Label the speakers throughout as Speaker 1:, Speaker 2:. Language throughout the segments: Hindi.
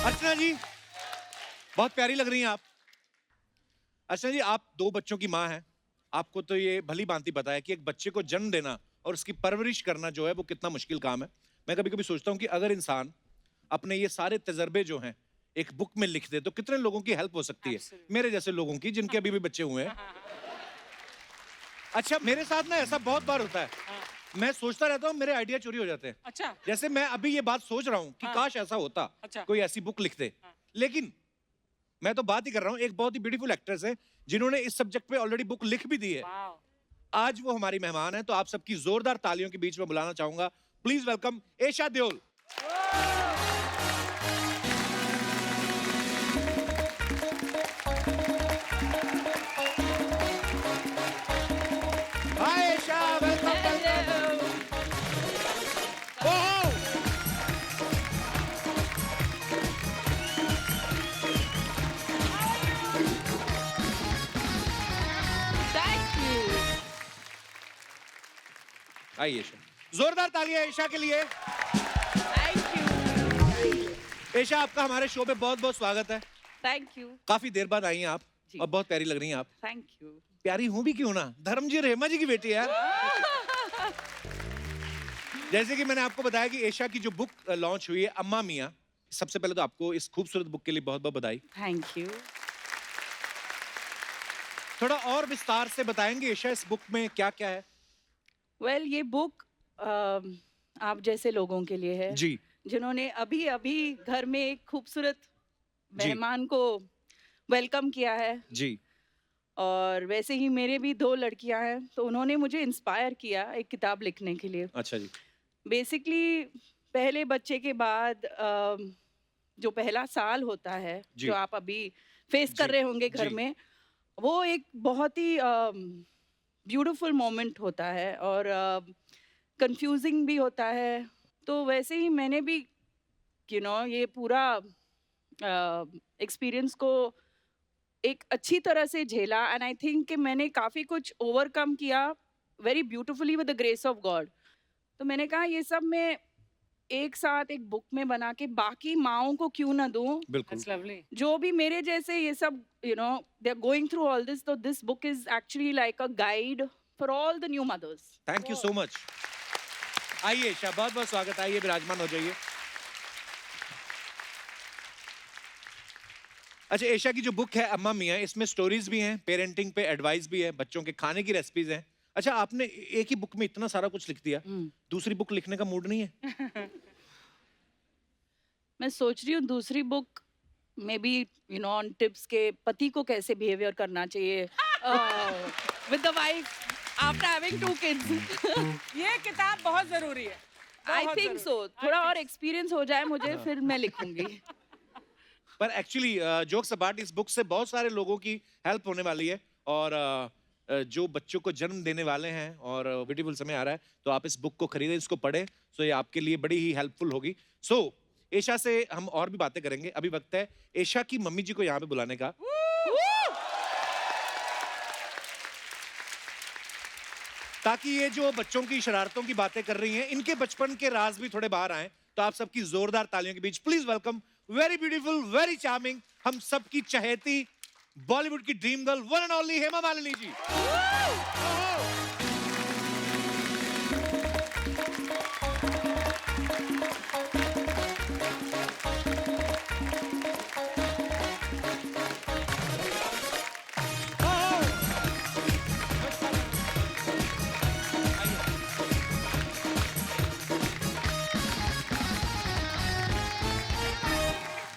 Speaker 1: अर्चना जी, बहुत प्यारी लग रही हैं आप। अर्चना जी, आप दो बच्चों की माँ हैं। आपको तो ये भली भांति पता है कि एक बच्चे को जन्म देना और उसकी परवरिश करना जो है वो कितना मुश्किल काम है। मैं कभी कभी सोचता हूँ कि अगर इंसान अपने ये सारे तजर्बे जो हैं एक बुक में लिख दे तो कितने लोगों की हेल्प हो सकती है। मेरे जैसे लोगों की जिनके अभी भी बच्चे हुए हैं। अच्छा, मेरे साथ ना ऐसा बहुत बार होता है। मैं सोचता रहता हूँ, मेरे आइडिया चोरी हो जाते हैं।
Speaker 2: अच्छा।
Speaker 1: जैसे मैं अभी ये बात सोच रहा हूँ कि काश ऐसा होता,
Speaker 2: अच्छा।
Speaker 1: कोई ऐसी बुक लिख दे। लेकिन मैं तो बात ही कर रहा हूँ, एक बहुत ही ब्यूटीफुल एक्ट्रेस है जिन्होंने इस सब्जेक्ट पे ऑलरेडी बुक लिख भी दी है। आज वो हमारी मेहमान है, तो आप सबकी जोरदार तालियों के बीच में बुलाना चाहूंगा। Please welcome Esha Deol. Hi Esha, welcome welcome. Oh,
Speaker 3: Thank you.
Speaker 1: आइए एशा, जोरदार तालियां एशा के लिए।
Speaker 3: Thank you.
Speaker 1: एशा, आपका हमारे शो पे बहुत बहुत स्वागत है।
Speaker 3: Thank you.
Speaker 1: काफी देर बाद आई हैं आप
Speaker 3: जी।
Speaker 1: और बहुत प्यारी लग रही हैं आप।
Speaker 3: Thank you.
Speaker 1: प्यारी हूं भी क्यों ना, धर्मजी रेमा जी की बेटी है यार। जैसे कि मैंने आपको बताया कि एशा की जो बुक लॉन्च हुई है अम्मा मियां, सबसे पहले तो आपको इस खूबसूरत बुक के लिए बहुत बहुत बधाई।
Speaker 3: Thank you.
Speaker 1: थोड़ा और विस्तार से बताएंगे एशा इस बुक में क्या क्या है।
Speaker 3: Well, ये बुक आप जैसे लोगों के लिए है
Speaker 1: जी
Speaker 3: जिन्होंने अभी अभी घर में एक खूबसूरत
Speaker 1: जी
Speaker 3: मेहमान को वेलकम किया है।
Speaker 1: जी।
Speaker 3: और वैसे ही मेरे भी दो लड़कियां हैं, तो उन्होंने मुझे इंस्पायर किया एक किताब लिखने के लिए।
Speaker 1: अच्छा जी।
Speaker 3: बेसिकली पहले बच्चे के बाद जो पहला साल होता है
Speaker 1: जी।
Speaker 3: जो आप अभी फेस कर
Speaker 1: जी,
Speaker 3: रहे होंगे घर
Speaker 1: जी।
Speaker 3: में, वो एक बहुत ही ब्यूटीफुल मोमेंट होता है और कंफ्यूजिंग भी होता है। तो वैसे ही मैंने भी ये पूरा एक्सपीरियंस को एक अच्छी तरह से झेला एंड आई थिंक कि मैंने काफ़ी कुछ ओवरकम किया very beautifully with the grace of God. तो मैंने कहा ये सब मैं एक साथ एक बुक में बना के बाकी माओं को क्यों ना दूं,
Speaker 1: बिल्कुल।
Speaker 2: That's lovely.
Speaker 3: जो भी मेरे जैसे ये सब they are going through all this. तो this book is actually like a guide for all the new mothers.
Speaker 1: Thank you so much. आइए एशा, बहुत बहुत स्वागत। आइए, विराजमान हो जाइए। अच्छा, एशा की जो बुक है अम्मा मियां, इसमें स्टोरीज भी हैं, पेरेंटिंग पे एडवाइस भी है, बच्चों के खाने की रेसिपीज हैं। अच्छा, आपने एक ही बुक में इतना सारा कुछ लिख दिया, दूसरी बुक लिखने का मूड नहीं है?
Speaker 3: मैं सोच रही हूँ दूसरी बुक में भी ऑन टिप्स के पति को कैसे बिहेवियर करना चाहिए with the wife after having 2 kids.
Speaker 2: ये किताब बहुत जरूरी है।
Speaker 3: आई
Speaker 2: बहुत
Speaker 3: थिंक
Speaker 2: जरूरी।
Speaker 3: सो थोड़ा और एक्सपीरियंस हो जाए मुझे, फिर मैं लिखूंगी।
Speaker 1: पर एक्चुअली जोक्स अपार्ट, इस बुक से बहुत सारे लोगों की हेल्प होने वाली है। और जो बच्चों को जन्म देने वाले हैं और ब्यूटीफुल समय आ रहा है, तो आप इस बुक को खरीदें, इसको पढ़ें। सो ये आपके लिए बड़ी ही हेल्पफुल होगी। सो एशा से हम और भी बातें करेंगे। अभी वक्त है एशा की मम्मी जी को यहाँ पे बुलाने का। ताकि ये जो बच्चों की शरारतों की बातें कर रही हैं, इनके बचपन के राज भी थोड़े बाहर आए। तो आप सबकी जोरदार तालियों के बीच please welcome very beautiful, very charming, हम सबकी चहेती बॉलीवुड की dream girl, one and only Hema Malini ji.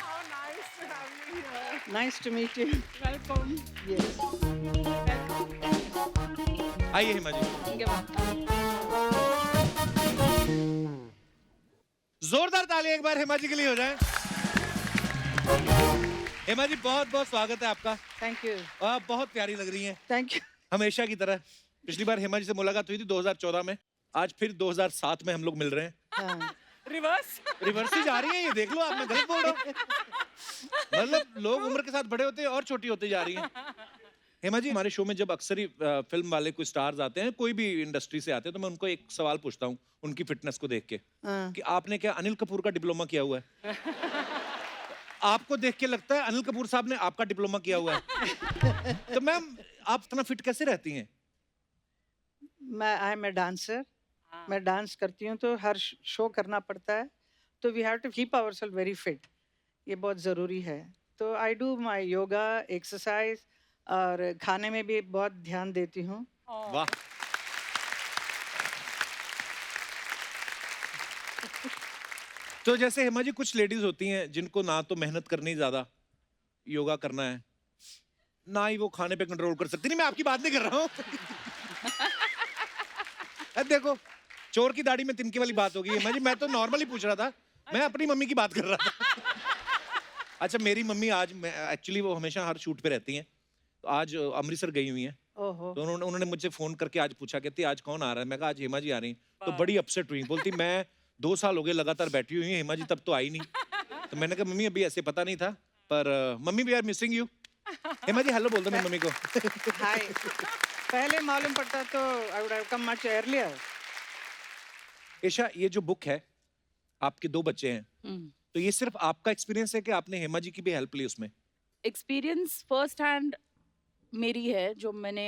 Speaker 2: How nice to have you here.
Speaker 3: Nice to meet you.
Speaker 2: Welcome.
Speaker 3: Yes.
Speaker 1: आइए हेमा जी, जोरदार ताली एक बार हेमा जी के लिए हो जाए। हेमा जी, बहुत बहुत स्वागत है आपका।
Speaker 3: Thank you.
Speaker 1: आप बहुत प्यारी लग रही हैं,
Speaker 3: थैंक यू।
Speaker 1: हमेशा की तरह। पिछली बार हेमा जी से मुलाकात हुई थी 2014 में, आज फिर 2007 में हम लोग मिल रहे हैं।
Speaker 3: हाँ।
Speaker 2: Reverse.
Speaker 1: रिवर्स ही जा रही है ये, देख लो आप, मैं गलत बोल रहा हूँ? मतलब लोग उम्र के साथ बड़े होते हैं और छोटी होती जा रही हैं। हेमा जी, हमारे शो में जब अक्सर ही फिल्म वाले कोई स्टार्स आते हैं, कोई भी इंडस्ट्री से आते हैं, तो मैं उनको एक सवाल पूछता हूँ उनकी फिटनेस को देख के
Speaker 3: हाँ।
Speaker 1: कि आपने क्या अनिल कपूर का डिप्लोमा किया हुआ है? आपको देख के लगता है अनिल कपूर साहब ने आपका डिप्लोमा किया हुआ है। तो मैम आप इतना फिट कैसे रहती हैं?
Speaker 4: मैं आई एम ए डांसर, मैं डांस करती हूँ तो हर शो करना पड़ता है, तो we have to keep ourselves very fit, ये बहुत ज़रूरी है। तो I do my yoga, exercise और खाने में भी बहुत ध्यान देती हूँ।
Speaker 1: वाह। तो जैसे हेमा जी कुछ लेडीज होती हैं जिनको ना तो मेहनत करनी ज्यादा, योगा करना है, ना ही वो खाने पे कंट्रोल कर सकती। नहीं मैं आपकी बात नहीं कर रहा हूँ। अब देखो चोर की दाढ़ी में तिनके वाली बात होगी हेमा जी, मैं तो नॉर्मली पूछ रहा था, मैं अपनी मम्मी की बात कर रहा था। अच्छा मेरी मम्मी आज एक्चुअली वो हमेशा हर शूट पे रहती हैं, तो आज अमृतसर गई हुई हैं,
Speaker 4: ओहो,
Speaker 1: तो उन्होंने मुझसे फोन करके आज पूछा, कहती आज कौन आ रहा है? मैं कहा आज हेमा जी आ रही हैं। तो बड़ी अपसेट हुई, बोलती मैं 2 साल हो गए लगातार बैठी हुई हूँ, हेमा जी तब तो आई नहीं। तो मैंने कहा मम्मी अभी ऐसे पता नहीं था, पर mummy we are missing you. Hema ji hello बोल दो मेरी मम्मी को।
Speaker 4: हाय। पहले मालूम पड़ता तो I would have come much earlier.
Speaker 1: Isha ये जो बुक है, आपके 2 बच्चे हैं, तो ये सिर्फ आपका एक्सपीरियंस है कि आपने हेमा जी की भी हेल्प ली उसमें?
Speaker 3: एक्सपीरियंस फर्स्ट हैंड मेरी है, जो मैंने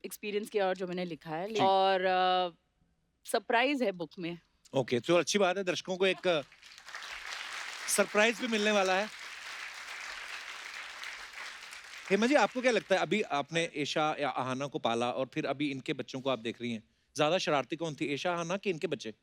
Speaker 3: एक्सपीरियंस किया और जो मैंने लिखा है,
Speaker 1: जी।
Speaker 3: और सरप्राइज है बुक में।
Speaker 1: ओके तो अच्छी बात है, दर्शकों को एक सरप्राइज भी मिलने वाला है। हेमा जी आपको क्या लगता है, अभी आपने एशा या आहाना को पाला और फिर अभी इनके बच्चों को आप देख रही हैं, ज्यादा शरारती कौन थी, एशा आहाना कि इनके बच्चे?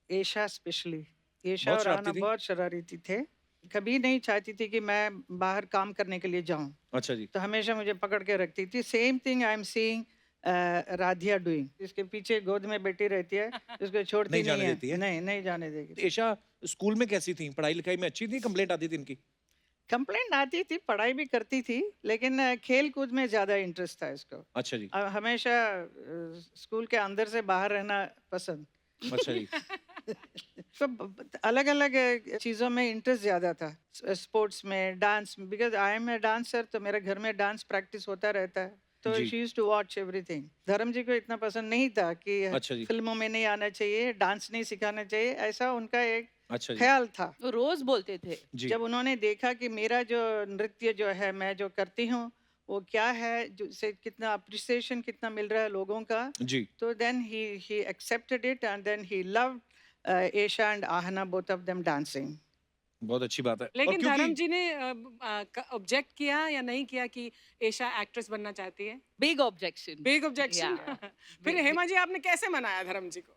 Speaker 4: एशा स्पेशली, एशा
Speaker 1: बहुत
Speaker 4: और
Speaker 1: शरारती
Speaker 4: आना
Speaker 1: थी?
Speaker 4: बहुत शरारती थे। कभी नहीं चाहती थी कि मैं बाहर काम करने के लिए जाऊं,
Speaker 1: अच्छा जी।
Speaker 4: तो हमेशा मुझे पकड़ के रखती थी। Same thing I am seeing Radhiya doing, इसके पीछे गोद में बैठी रहती है, इसको छोड़ती
Speaker 1: नहीं
Speaker 4: नहीं
Speaker 1: जाने
Speaker 4: है।
Speaker 1: देती है?
Speaker 4: नहीं, नहीं जाने देगी।
Speaker 1: एशा स्कूल में कैसी थी, पढ़ाई लिखाई में अच्छी थी, कंप्लेंट आती थी इनकी?
Speaker 4: कंप्लेंट आती थी, पढ़ाई भी करती थी, लेकिन खेल कूद में ज्यादा इंटरेस्ट था इसको।
Speaker 1: अच्छा जी।
Speaker 4: हमेशा स्कूल के अंदर से बाहर रहना पसंद।
Speaker 1: अच्छा जी।
Speaker 4: तो अलग अलग चीज़ों में इंटरेस्ट ज़्यादा था, स्पोर्ट्स में, डांस में, because I am a dancer, तो मेरे घर में डांस प्रैक्टिस होता रहता है, तो
Speaker 1: जी।
Speaker 4: She used to watch everything. Dharam ji को इतना पसंद नहीं था कि
Speaker 1: अच्छा जी।
Speaker 4: फिल्मों में नहीं आना चाहिए, डांस नहीं सिखाना चाहिए, ऐसा उनका एक
Speaker 1: अच्छा जी।
Speaker 4: ख्याल था।
Speaker 3: वो रोज बोलते थे।
Speaker 1: जी।
Speaker 4: जब उन्होंने देखा कि मेरा जो नृत्य जो है, मैं जो करती हूँ वो क्या है, जो से कितना अप्रिसिएशन कितना मिल रहा है लोगों का,
Speaker 1: जी।
Speaker 4: तो then he accepted it and then he loved Esha and Ahana, both of them dancing.
Speaker 1: बहुत अच्छी बात है। और
Speaker 2: लेकिन
Speaker 1: क्योंकि
Speaker 2: धर्म जी ने ऑब्जेक्ट किया या नहीं किया कि एशा एक्ट्रेस बनना चाहती है?
Speaker 3: Big objection.
Speaker 2: Big objection. फिर हेमा जी आपने कैसे मनाया धर्म जी को?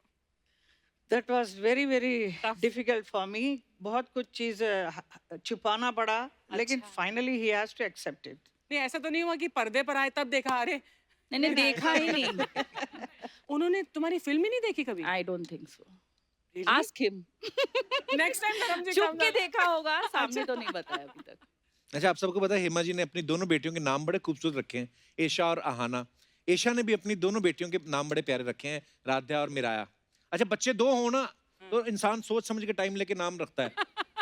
Speaker 4: That was very very
Speaker 2: Tough.
Speaker 4: difficult for me. बहुत कुछ चीज छुपाना पड़ा, लेकिन finally he has to accept it.
Speaker 2: नहीं ऐसा तो नहीं हुआ कि पर्दे पर आए तब देखा, अरे
Speaker 3: मैंने देखा ही नहीं।
Speaker 2: उन्होंने तुम्हारी फिल्म ही नहीं देखी कभी?
Speaker 3: I don't think so.
Speaker 2: Really?
Speaker 3: Ask him.
Speaker 2: Next time धर्म जी
Speaker 3: चुप के देखा होगा, सामने तो नहीं बताया अभी तक।
Speaker 1: अच्छा आप सबको पता है हेमा जी ने अपनी दोनों बेटियों के नाम बड़े खूबसूरत रखे हैं, एशा और आहाना। एशा ने भी अपनी दोनों बेटियों के नाम बड़े प्यारे रखे हैं, राध्या और मिराया। अच्छा बच्चे 2 हो ना, तो इंसान सोच समझ के टाइम लेके नाम रखता है।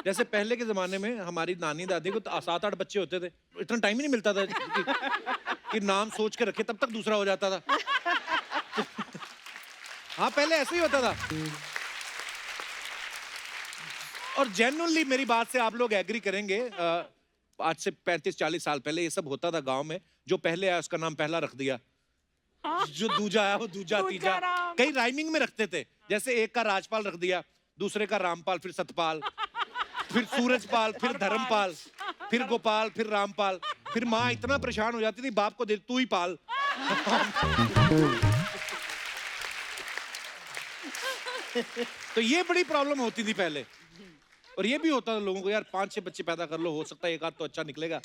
Speaker 1: जैसे पहले के जमाने में हमारी नानी दादी को 7-8 बच्चे होते थे, इतना टाइम ही नहीं मिलता था कि नाम सोच के रखे, तब तक दूसरा हो जाता था। हाँ पहले ऐसे ही होता था। और जेन्युइनली मेरी बात से आप लोग एग्री करेंगे, आज से 35-40 साल पहले ये सब होता था गांव में। जो पहले आया उसका नाम पहला रख दिया, जो दूजा आया वो दूजा तीजा,
Speaker 2: राम।
Speaker 1: कई राइमिंग में रखते थे। जैसे एक का राजपाल रख दिया, दूसरे का रामपाल, फिर सतपाल, फिर सूरजपाल, फिर धर्मपाल, फिर गोपाल, फिर रामपाल। फिर माँ इतना परेशान हो जाती थी, बाप को दे तू ही पाल। तो ये बड़ी प्रॉब्लम होती थी पहले। और ये भी होता था लोगों को, यार 5-6 बच्चे पैदा कर लो, हो सकता है एक आध तो अच्छा निकलेगा।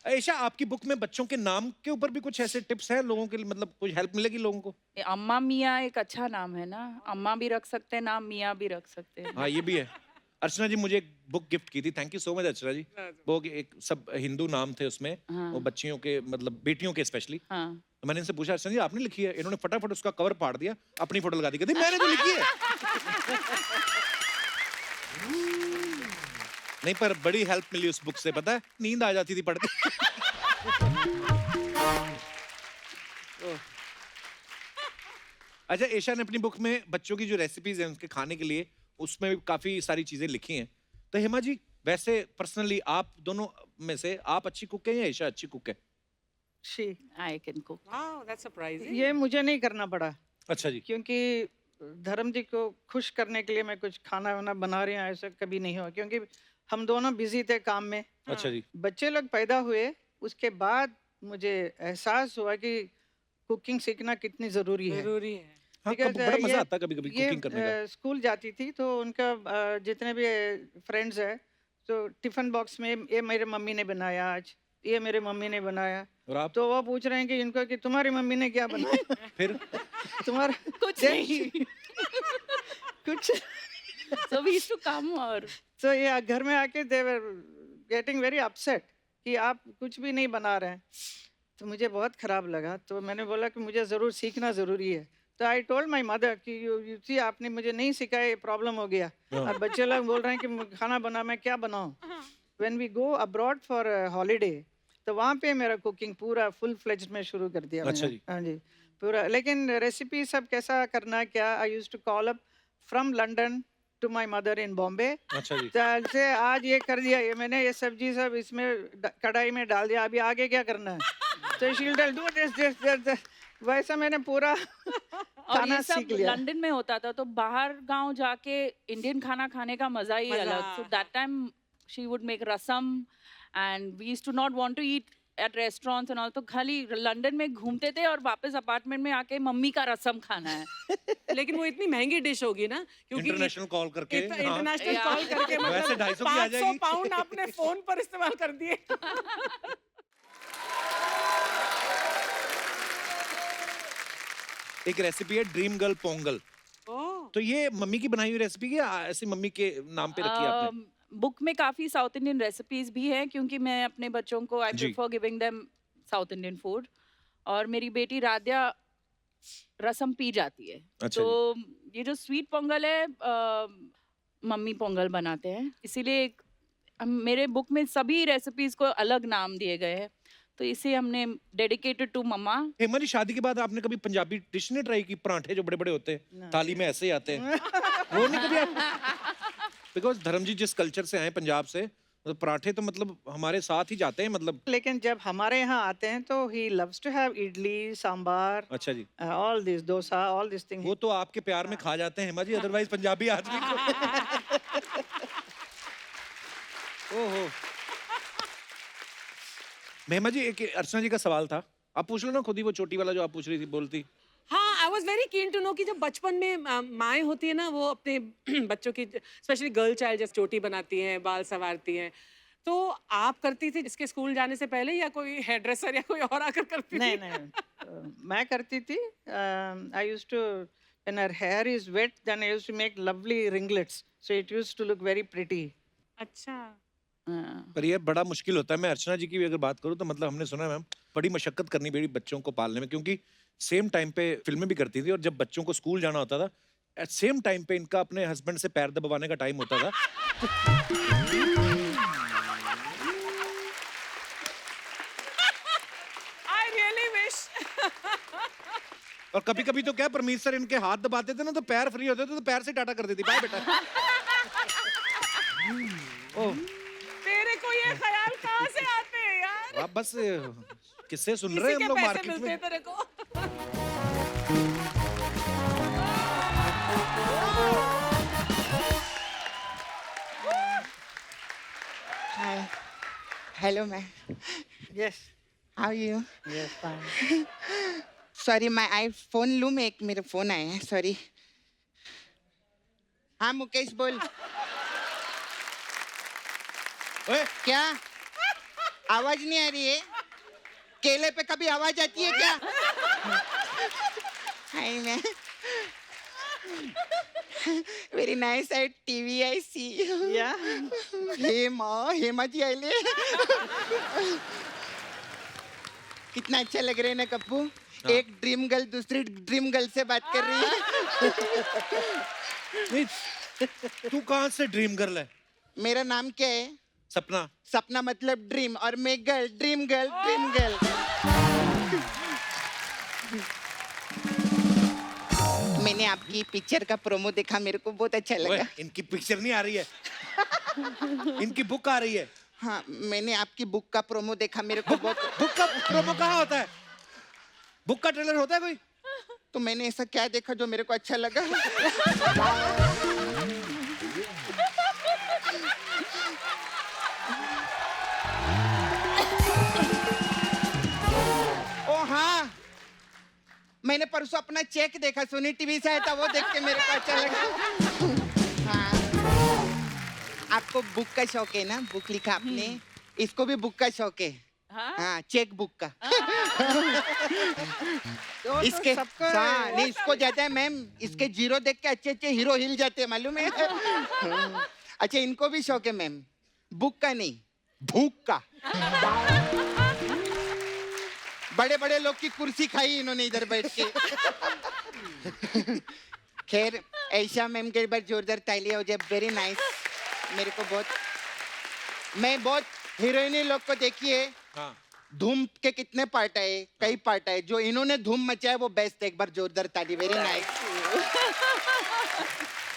Speaker 1: ऐशा आपकी बुक में बच्चों के नाम के ऊपर भी कुछ ऐसे टिप्स हैं लोगों के लिए, मतलब कुछ हेल्प मिलेगी लोगों को?
Speaker 3: अम्मा मियाँ एक अच्छा नाम है ना, अम्मा भी रख सकते हैं नाम, मियाँ भी रख सकते हैं।
Speaker 1: हाँ ये भी है। अर्चना जी मुझे एक बुक गिफ्ट की थी, थैंक यू सो मच अर्चना जी। वो एक सब हिंदू नाम थे उसमें,
Speaker 3: हाँ।
Speaker 1: वो बच्चियों के, मतलब बेटियों के स्पेशली।
Speaker 3: हाँ।
Speaker 1: तो मैंने इनसे पूछा अर्चना जी आपने लिखी है? इन्होंने फटाफट उसका कवर फाड़ दिया, अपनी फोटो लगा दी, कहती मैंने तो लिखी है। नहीं पर बड़ी हेल्प मिली उस बुक से, पता है नींद आ जाती थी पढ़ के। अच्छा एशा ने अपनी बुक में बच्चों की जो रेसिपीज हैं उनके खाने के लिए, उसमें भी काफी सारी चीजें लिखी हैं। तो हेमा जी वैसे पर्सनली आप दोनों में से आप अच्छी कुक है या ईशा अच्छी कुक है?
Speaker 4: She
Speaker 3: I can cook.
Speaker 2: Wow, that's surprising.
Speaker 4: ये मुझे नहीं करना पड़ा
Speaker 1: अच्छा जी।
Speaker 4: क्योंकि धर्म जी को खुश करने के लिए मैं कुछ खाना वाना बना रही हूँ, ऐसा कभी नहीं हुआ क्योंकि हम दोनों बिजी थे काम में।
Speaker 1: अच्छा जी।
Speaker 4: बच्चे लोग पैदा हुए उसके बाद मुझे एहसास हुआ कि कुकिंग सीखना कितनी ज़रूरी है।
Speaker 2: जरूरी है।
Speaker 1: हाँ,
Speaker 4: Because,
Speaker 1: बड़ा मजा
Speaker 4: ये-
Speaker 1: आता है कभी-कभी
Speaker 4: ये
Speaker 1: कुकिंग करने का।
Speaker 4: स्कूल जाती थी तो उनका जितने भी फ्रेंड्स है तो टिफिन बॉक्स में ये मेरे मम्मी ने बनाया आज, ये मेरे मम्मी ने बनाया,
Speaker 1: और आप
Speaker 4: तो वो पूछ रहे हैं कि इनको कि तुम्हारी मम्मी ने क्या बनाया
Speaker 1: फिर
Speaker 4: तुम्हारा
Speaker 3: कुछ नहीं।
Speaker 4: कुछ
Speaker 3: So we used to come और
Speaker 4: तो ये घर में आके दे वर गेटिंग वेरी अपसेट कि आप कुछ भी नहीं बना रहे हैं। तो मुझे बहुत खराब लगा, तो मैंने बोला कि मुझे ज़रूर सीखना ज़रूरी है। तो आई टोल्ड माई मदर कि यू सी आपने मुझे नहीं सिखाया, ये प्रॉब्लम हो गया।
Speaker 1: हाँ।
Speaker 4: और बच्चे लोग बोल रहे हैं कि खाना बना, मैं क्या बनाऊं? When we go abroad for holiday तो वहाँ पे मेरा कुकिंग पूरा फुल फ्लेज्ड में शुरू कर दिया
Speaker 1: अच्छा
Speaker 4: मैंने।
Speaker 1: जी।
Speaker 4: हाँ जी पूरा, लेकिन रेसिपी सब कैसा करना है क्या, I used to call up from London to my mother in Bombay.
Speaker 1: अच्छा जी।
Speaker 4: से आज ये कर दिया, ये मैंने ये सब्जी सब इसमें कढ़ाई में डाल दिया, अभी आगे क्या करना है? तो she will tell do this, वैसा मैंने पूरा
Speaker 3: और
Speaker 4: खाना
Speaker 3: ये सब
Speaker 4: सीख लिया।
Speaker 3: लंदन में होता था तो बाहर गांव जाके इंडियन खाना खाने का मजा ही
Speaker 2: मजा।
Speaker 3: अलग। So that time she would make rasam and we used to not want to eat at restaurants and all. तो खाली लंदन में घूमते थे और वापस अपार्टमेंट में आके मम्मी का रसम खाना है।
Speaker 2: लेकिन वो इतनी महंगी डिश होगी ना क्योंकि
Speaker 1: इंटरनेशनल कॉल करके हाँ।
Speaker 2: इंटरनेशनल
Speaker 3: या।
Speaker 2: कॉल करके
Speaker 1: वैसे
Speaker 2: मतलब
Speaker 1: 250 की आ
Speaker 2: 500
Speaker 1: जाएगी।
Speaker 2: पाउंड आपने फोन पर इस्तेमाल कर दिए।
Speaker 1: एक रेसिपी है ड्रीम गर्ल पोंगल।
Speaker 2: ओह,
Speaker 1: तो ये मम्मी की बनाई हुई रेसिपी की या ऐसी मम्मी के नाम पे रखी है आपने?
Speaker 3: बुक में काफी साउथ इंडियन रेसिपीज भी हैं क्योंकि मैं अपने बच्चों को आई
Speaker 1: जी।
Speaker 3: Prefer giving them South Indian food. और मेरी बेटी राध्या रसम पी जाती है।
Speaker 1: अच्छा
Speaker 3: तो ये जो स्वीट पोंगल है मम्मी पोंगल बनाते हैं, इसीलिए मेरे बुक में सभी रेसिपीज को अलग नाम दिए गए हैं। तो इसे हमने डेडिकेटेड टू मम्मा।
Speaker 1: हेमा जी शादी के बाद आपने कभी पंजाबी डिश नहीं ट्राई की? पराठे जो बड़े बड़े होते हैं थाली में ऐसे ही आते हैं, वो नहीं कभी आप? बिकॉज धर्म जी जिस कल्चर से आए पंजाब से, मतलब पराठे तो मतलब हमारे साथ ही जाते हैं मतलब।
Speaker 4: लेकिन जब हमारे यहाँ आते हैं तो he loves to have idli sambar,
Speaker 1: अच्छा जी।
Speaker 4: All this dosa, all this thing.
Speaker 1: वो तो आपके प्यार में खा जाते हैं हेमा जी, अदरवाइज पंजाबी आदमी को ओहो। हेमा जी एक अर्चना जी का सवाल था, आप पूछ लो ना खुद ही, वो छोटी वाला जो आप पूछ रही थी बोलती।
Speaker 2: हाँ, I was very keen to know कि जब बचपन में माएँ होती है ना, वो अपने बच्चों की स्पेशली गर्ल चाइल्ड जैसे चोटी बनाती हैं, बाल संवारती हैं, तो आप करती थी इसके स्कूल जाने से पहले या कोई हेयर ड्रेसर या कोई और आकर करती
Speaker 4: नहीं
Speaker 2: थी?
Speaker 4: नहीं मैं करती थी। I used to when her hair is wet then I used to make lovely ringlets so it used to look very pretty.
Speaker 2: अच्छा,
Speaker 1: पर ये बड़ा मुश्किल होता है। मैं अर्चना जी की भी अगर बात करूं तो मतलब हमने सुना है मैम बड़ी मशक्कत करनी पड़ी बच्चों को पालने में, क्योंकि सेम टाइम पे फिल्में भी करती थी और जब बच्चों को स्कूल जाना होता था एट सेम टाइम पे इनका अपने हस्बैंड से पैर दबाने का टाइम होता था।
Speaker 2: I really wish.
Speaker 1: और कभी कभी तो क्या परमीत सर इनके हाथ दबाते थे ना तो पैर फ्री होते थे तो पैर से टाटा कर देती, बाय बेटा। ओह
Speaker 2: तेरे को ये ख्याल कहाँ से आते हैं यार?
Speaker 1: आप बस किससे सुन
Speaker 2: किसी
Speaker 1: रहे हैं
Speaker 2: के
Speaker 1: हम लोग
Speaker 2: पैसे
Speaker 1: मार्केट
Speaker 2: मिलते
Speaker 1: में?
Speaker 2: हैं तेरे को?
Speaker 5: Hi. Hello, ma'am.
Speaker 4: Yes
Speaker 5: How are you?
Speaker 4: Yes fine.
Speaker 5: Sorry, my iPhone लूँ मैं, एक मेरा फोन आया है, सॉरी। हाँ मुकेश बोल।
Speaker 1: ओए,
Speaker 5: क्या आवाज नहीं आ रही है? केले पे कभी आवाज आती है क्या? Hi ma'am. Very nice at TV I see.
Speaker 4: या
Speaker 5: हेमा जी आइले। कितना अच्छा लग रहा है ना कप्पू। एक ड्रीम गर्ल दूसरी ड्रीम गर्ल से बात कर रही है।
Speaker 1: नहीं, तू कहाँ से ड्रीम गर्ल है?
Speaker 5: मेरा नाम क्या है?
Speaker 1: सपना।
Speaker 5: सपना मतलब ड्रीम और मैं girl, dream girl, dream girl. मैंने आपकी पिक्चर का प्रोमो देखा, मेरे को बहुत अच्छा
Speaker 1: ओए,
Speaker 5: लगा।
Speaker 1: इनकी पिक्चर नहीं आ रही है। इनकी बुक आ रही है।
Speaker 5: हाँ, मैंने आपकी बुक का प्रोमो देखा, मेरे को बहुत,
Speaker 1: बुक का प्रोमो कहाँ होता है? बुक का ट्रेलर होता है कोई?
Speaker 5: तो मैंने ऐसा क्या देखा जो मेरे को अच्छा लगा। ओ हाँ, मैंने परसों अपना चेक देखा, सोनी टीवी से आया था, वो देख के मेरे को अच्छा लगा। हाँ, आपको बुक का शौक है ना, बुक लिखा आपने, इसको भी बुक का शौक है।
Speaker 3: हाँ?
Speaker 5: हाँ, चेक बुक का।
Speaker 4: तो
Speaker 5: इसके
Speaker 4: सबको
Speaker 5: हाँ, नहीं इसको जाता है मैम, इसके जीरो देख के अच्छे अच्छे हीरो हिल जाते हैं, मालूम है। अच्छा, इनको भी शौक है मैम, बुक का नहीं, भूख का। बड़े बड़े लोग की कुर्सी खाई इन्होंने इधर बैठ के। खैर, ऐशा मैम के बार जोरदार तालियां हो जाए, वेरी नाइस। मेरे को बहुत, मैं बहुत हीरोइनी लोग को देखी है,
Speaker 1: हाँ।
Speaker 5: धूम के कितने पार्ट आए, कई पार्ट आए, जो इन्होंने धूम मचाया वो बेस्ट है, एक बार जोरदार ताली, वेरी नाइस।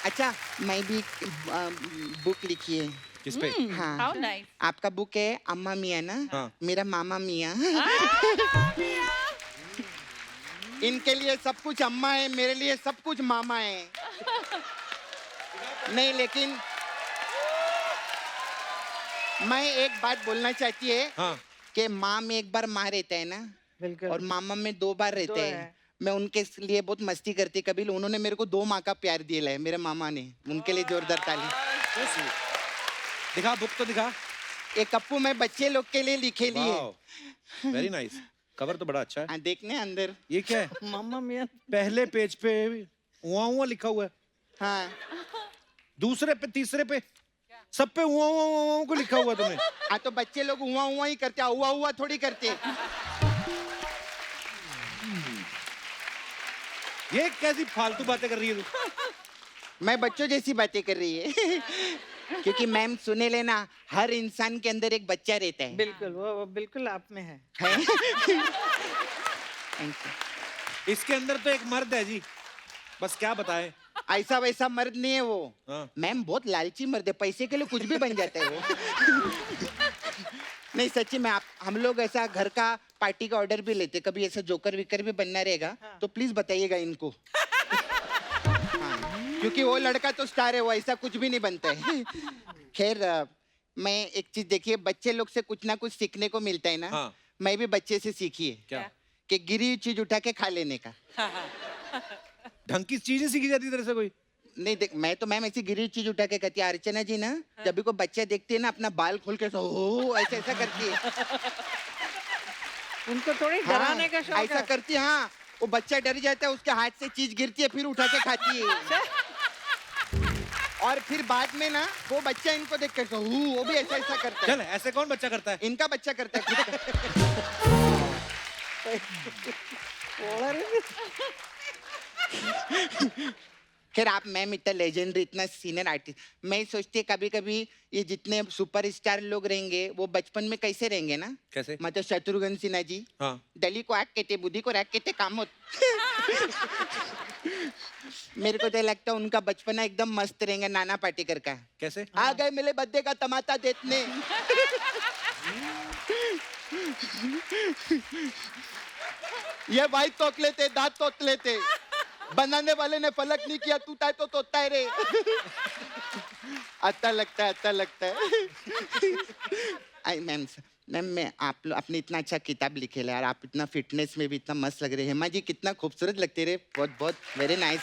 Speaker 5: अच्छा, मैं भी बुक लिखी है।
Speaker 1: किस पे?
Speaker 5: हाँ,
Speaker 3: How nice.
Speaker 5: आपका बुक है अम्मा मियाँ ना,
Speaker 1: हाँ।
Speaker 5: मेरा मामा मियाँ। इनके लिए सब कुछ अम्मा है, मेरे लिए सब कुछ मामा है। नहीं, लेकिन मैं एक बात बोलना चाहती है
Speaker 1: हाँ।
Speaker 5: कि माँ में एक बार माँ रहता है ना,
Speaker 4: बिल्कुल।
Speaker 5: और मामा में 2 बार रहते
Speaker 4: दो
Speaker 5: हैं।
Speaker 4: है।
Speaker 5: मैं उनके लिए बहुत मस्ती करती, कभी उन्होंने मेरे को 2 माँ का प्यार दिया है, मेरे मामा ने, उनके लिए जोरदार ताली।
Speaker 1: दिखा, बुक तो दिखा।
Speaker 5: एक कप्पू मैं बच्चे लोग के लिए लिखे लिए।
Speaker 1: Very nice. कवर तो बड़ा अच्छा है।
Speaker 5: हाँ, देखने अंदर।
Speaker 1: ये क्या है?
Speaker 4: मामा मियाँ।
Speaker 1: पहले पेज पे उआ उआ लिखा हुआ है,
Speaker 5: हाँ,
Speaker 1: दूसरे पे, तीसरे पे, सब पे उआ उआ उआ उआ को लिखा हुआ है तुमने।
Speaker 5: हाँ, तो बच्चे लोग हुआ हुआ ही करते, हुआ हुआ थोड़ी करते।
Speaker 1: ये कैसी फालतू बातें कर रही है तू?
Speaker 5: मैं बच्चों जैसी बातें कर रही है। क्योंकि मैम सुने लेना, हर इंसान के अंदर एक बच्चा रहता है।
Speaker 4: बिल्कुल, वो बिल्कुल आप में है।
Speaker 5: है? Thank you।
Speaker 1: इसके अंदर तो एक मर्द है जी, बस क्या बताएं।
Speaker 5: ऐसा वैसा मर्द नहीं है वो।
Speaker 1: हाँ।
Speaker 5: मैम बहुत लालची मर्द है, पैसे के लिए कुछ भी बन जाता है वो। नहीं सच्ची में, आप हम लोग ऐसा घर का पार्टी का ऑर्डर भी लेते, कभी ऐसा जोकर विकर भी बनना रहेगा तो प्लीज बताइएगा इनको। हाँ, क्योंकि वो लड़का तो स्टार है, वो ऐसा कुछ भी नहीं बनता है। खैर, मैं एक चीज देखिए, बच्चे लोग से कुछ ना कुछ सीखने को मिलता है ना।
Speaker 1: हाँ।
Speaker 5: मैं भी बच्चे से सीखी है
Speaker 1: क्या?
Speaker 5: कि गिरी हुई चीज उठा के खा लेने का।
Speaker 1: ढंग की चीजें सीखी जाती तरह से कोई?
Speaker 5: नहीं देख, मैं तो मैम ऐसी गिरी हुई चीज उठा के कहती है। अर्चना जी ना, जब भी कोई बच्चा देखती है ना, अपना बाल खोल के ओ ऐसा ऐसा करती है।
Speaker 4: उनको थोड़ी
Speaker 5: हाँ,
Speaker 4: डराने का शौक
Speaker 5: ऐसा
Speaker 4: है।
Speaker 5: करती है। हाँ, वो बच्चा डर जाता है, उसके हाथ से चीज गिरती है, फिर उठा के खाती है। और फिर बाद में ना वो बच्चा इनको देख कर वो भी ऐसा ऐसा करता है।
Speaker 1: चल, ऐसे कौन बच्चा करता है?
Speaker 5: इनका बच्चा करता है खुद का। खैर, आप मैम इतना लेजेंडरी, इतना सीनियर आर्टिस्ट, मैं सोचती है कभी कभी ये जितने सुपरस्टार लोग रहेंगे वो बचपन में कैसे रहेंगे ना।
Speaker 1: कैसे?
Speaker 5: मतलब शत्रुघ्न सिन्हा जी,
Speaker 1: हाँ।
Speaker 5: डली को आग कहते, बुद्धि को रैक कहते, काम होत। मेरे को तो लगता है उनका बचपना एकदम मस्त रहेंगे, नाना पाटेकर का।
Speaker 1: कैसे?
Speaker 5: आ गए मेरे बद्दे का टमाटा देखने। ये भाई तोक लेते, दांत तोत लेते, बनाने वाले ने फलक नहीं किया, टूटा है तो तोता है रे। अच्छा लगता है, अच्छा लगता है। आई मैम, मैम मैं आप लोग आपने इतना अच्छा किताब लिखे है यार, आप इतना फिटनेस में भी इतना मस्त लग रहे हैं। हेमा जी कितना खूबसूरत लगते रहे, बहुत बहुत वेरी नाइस।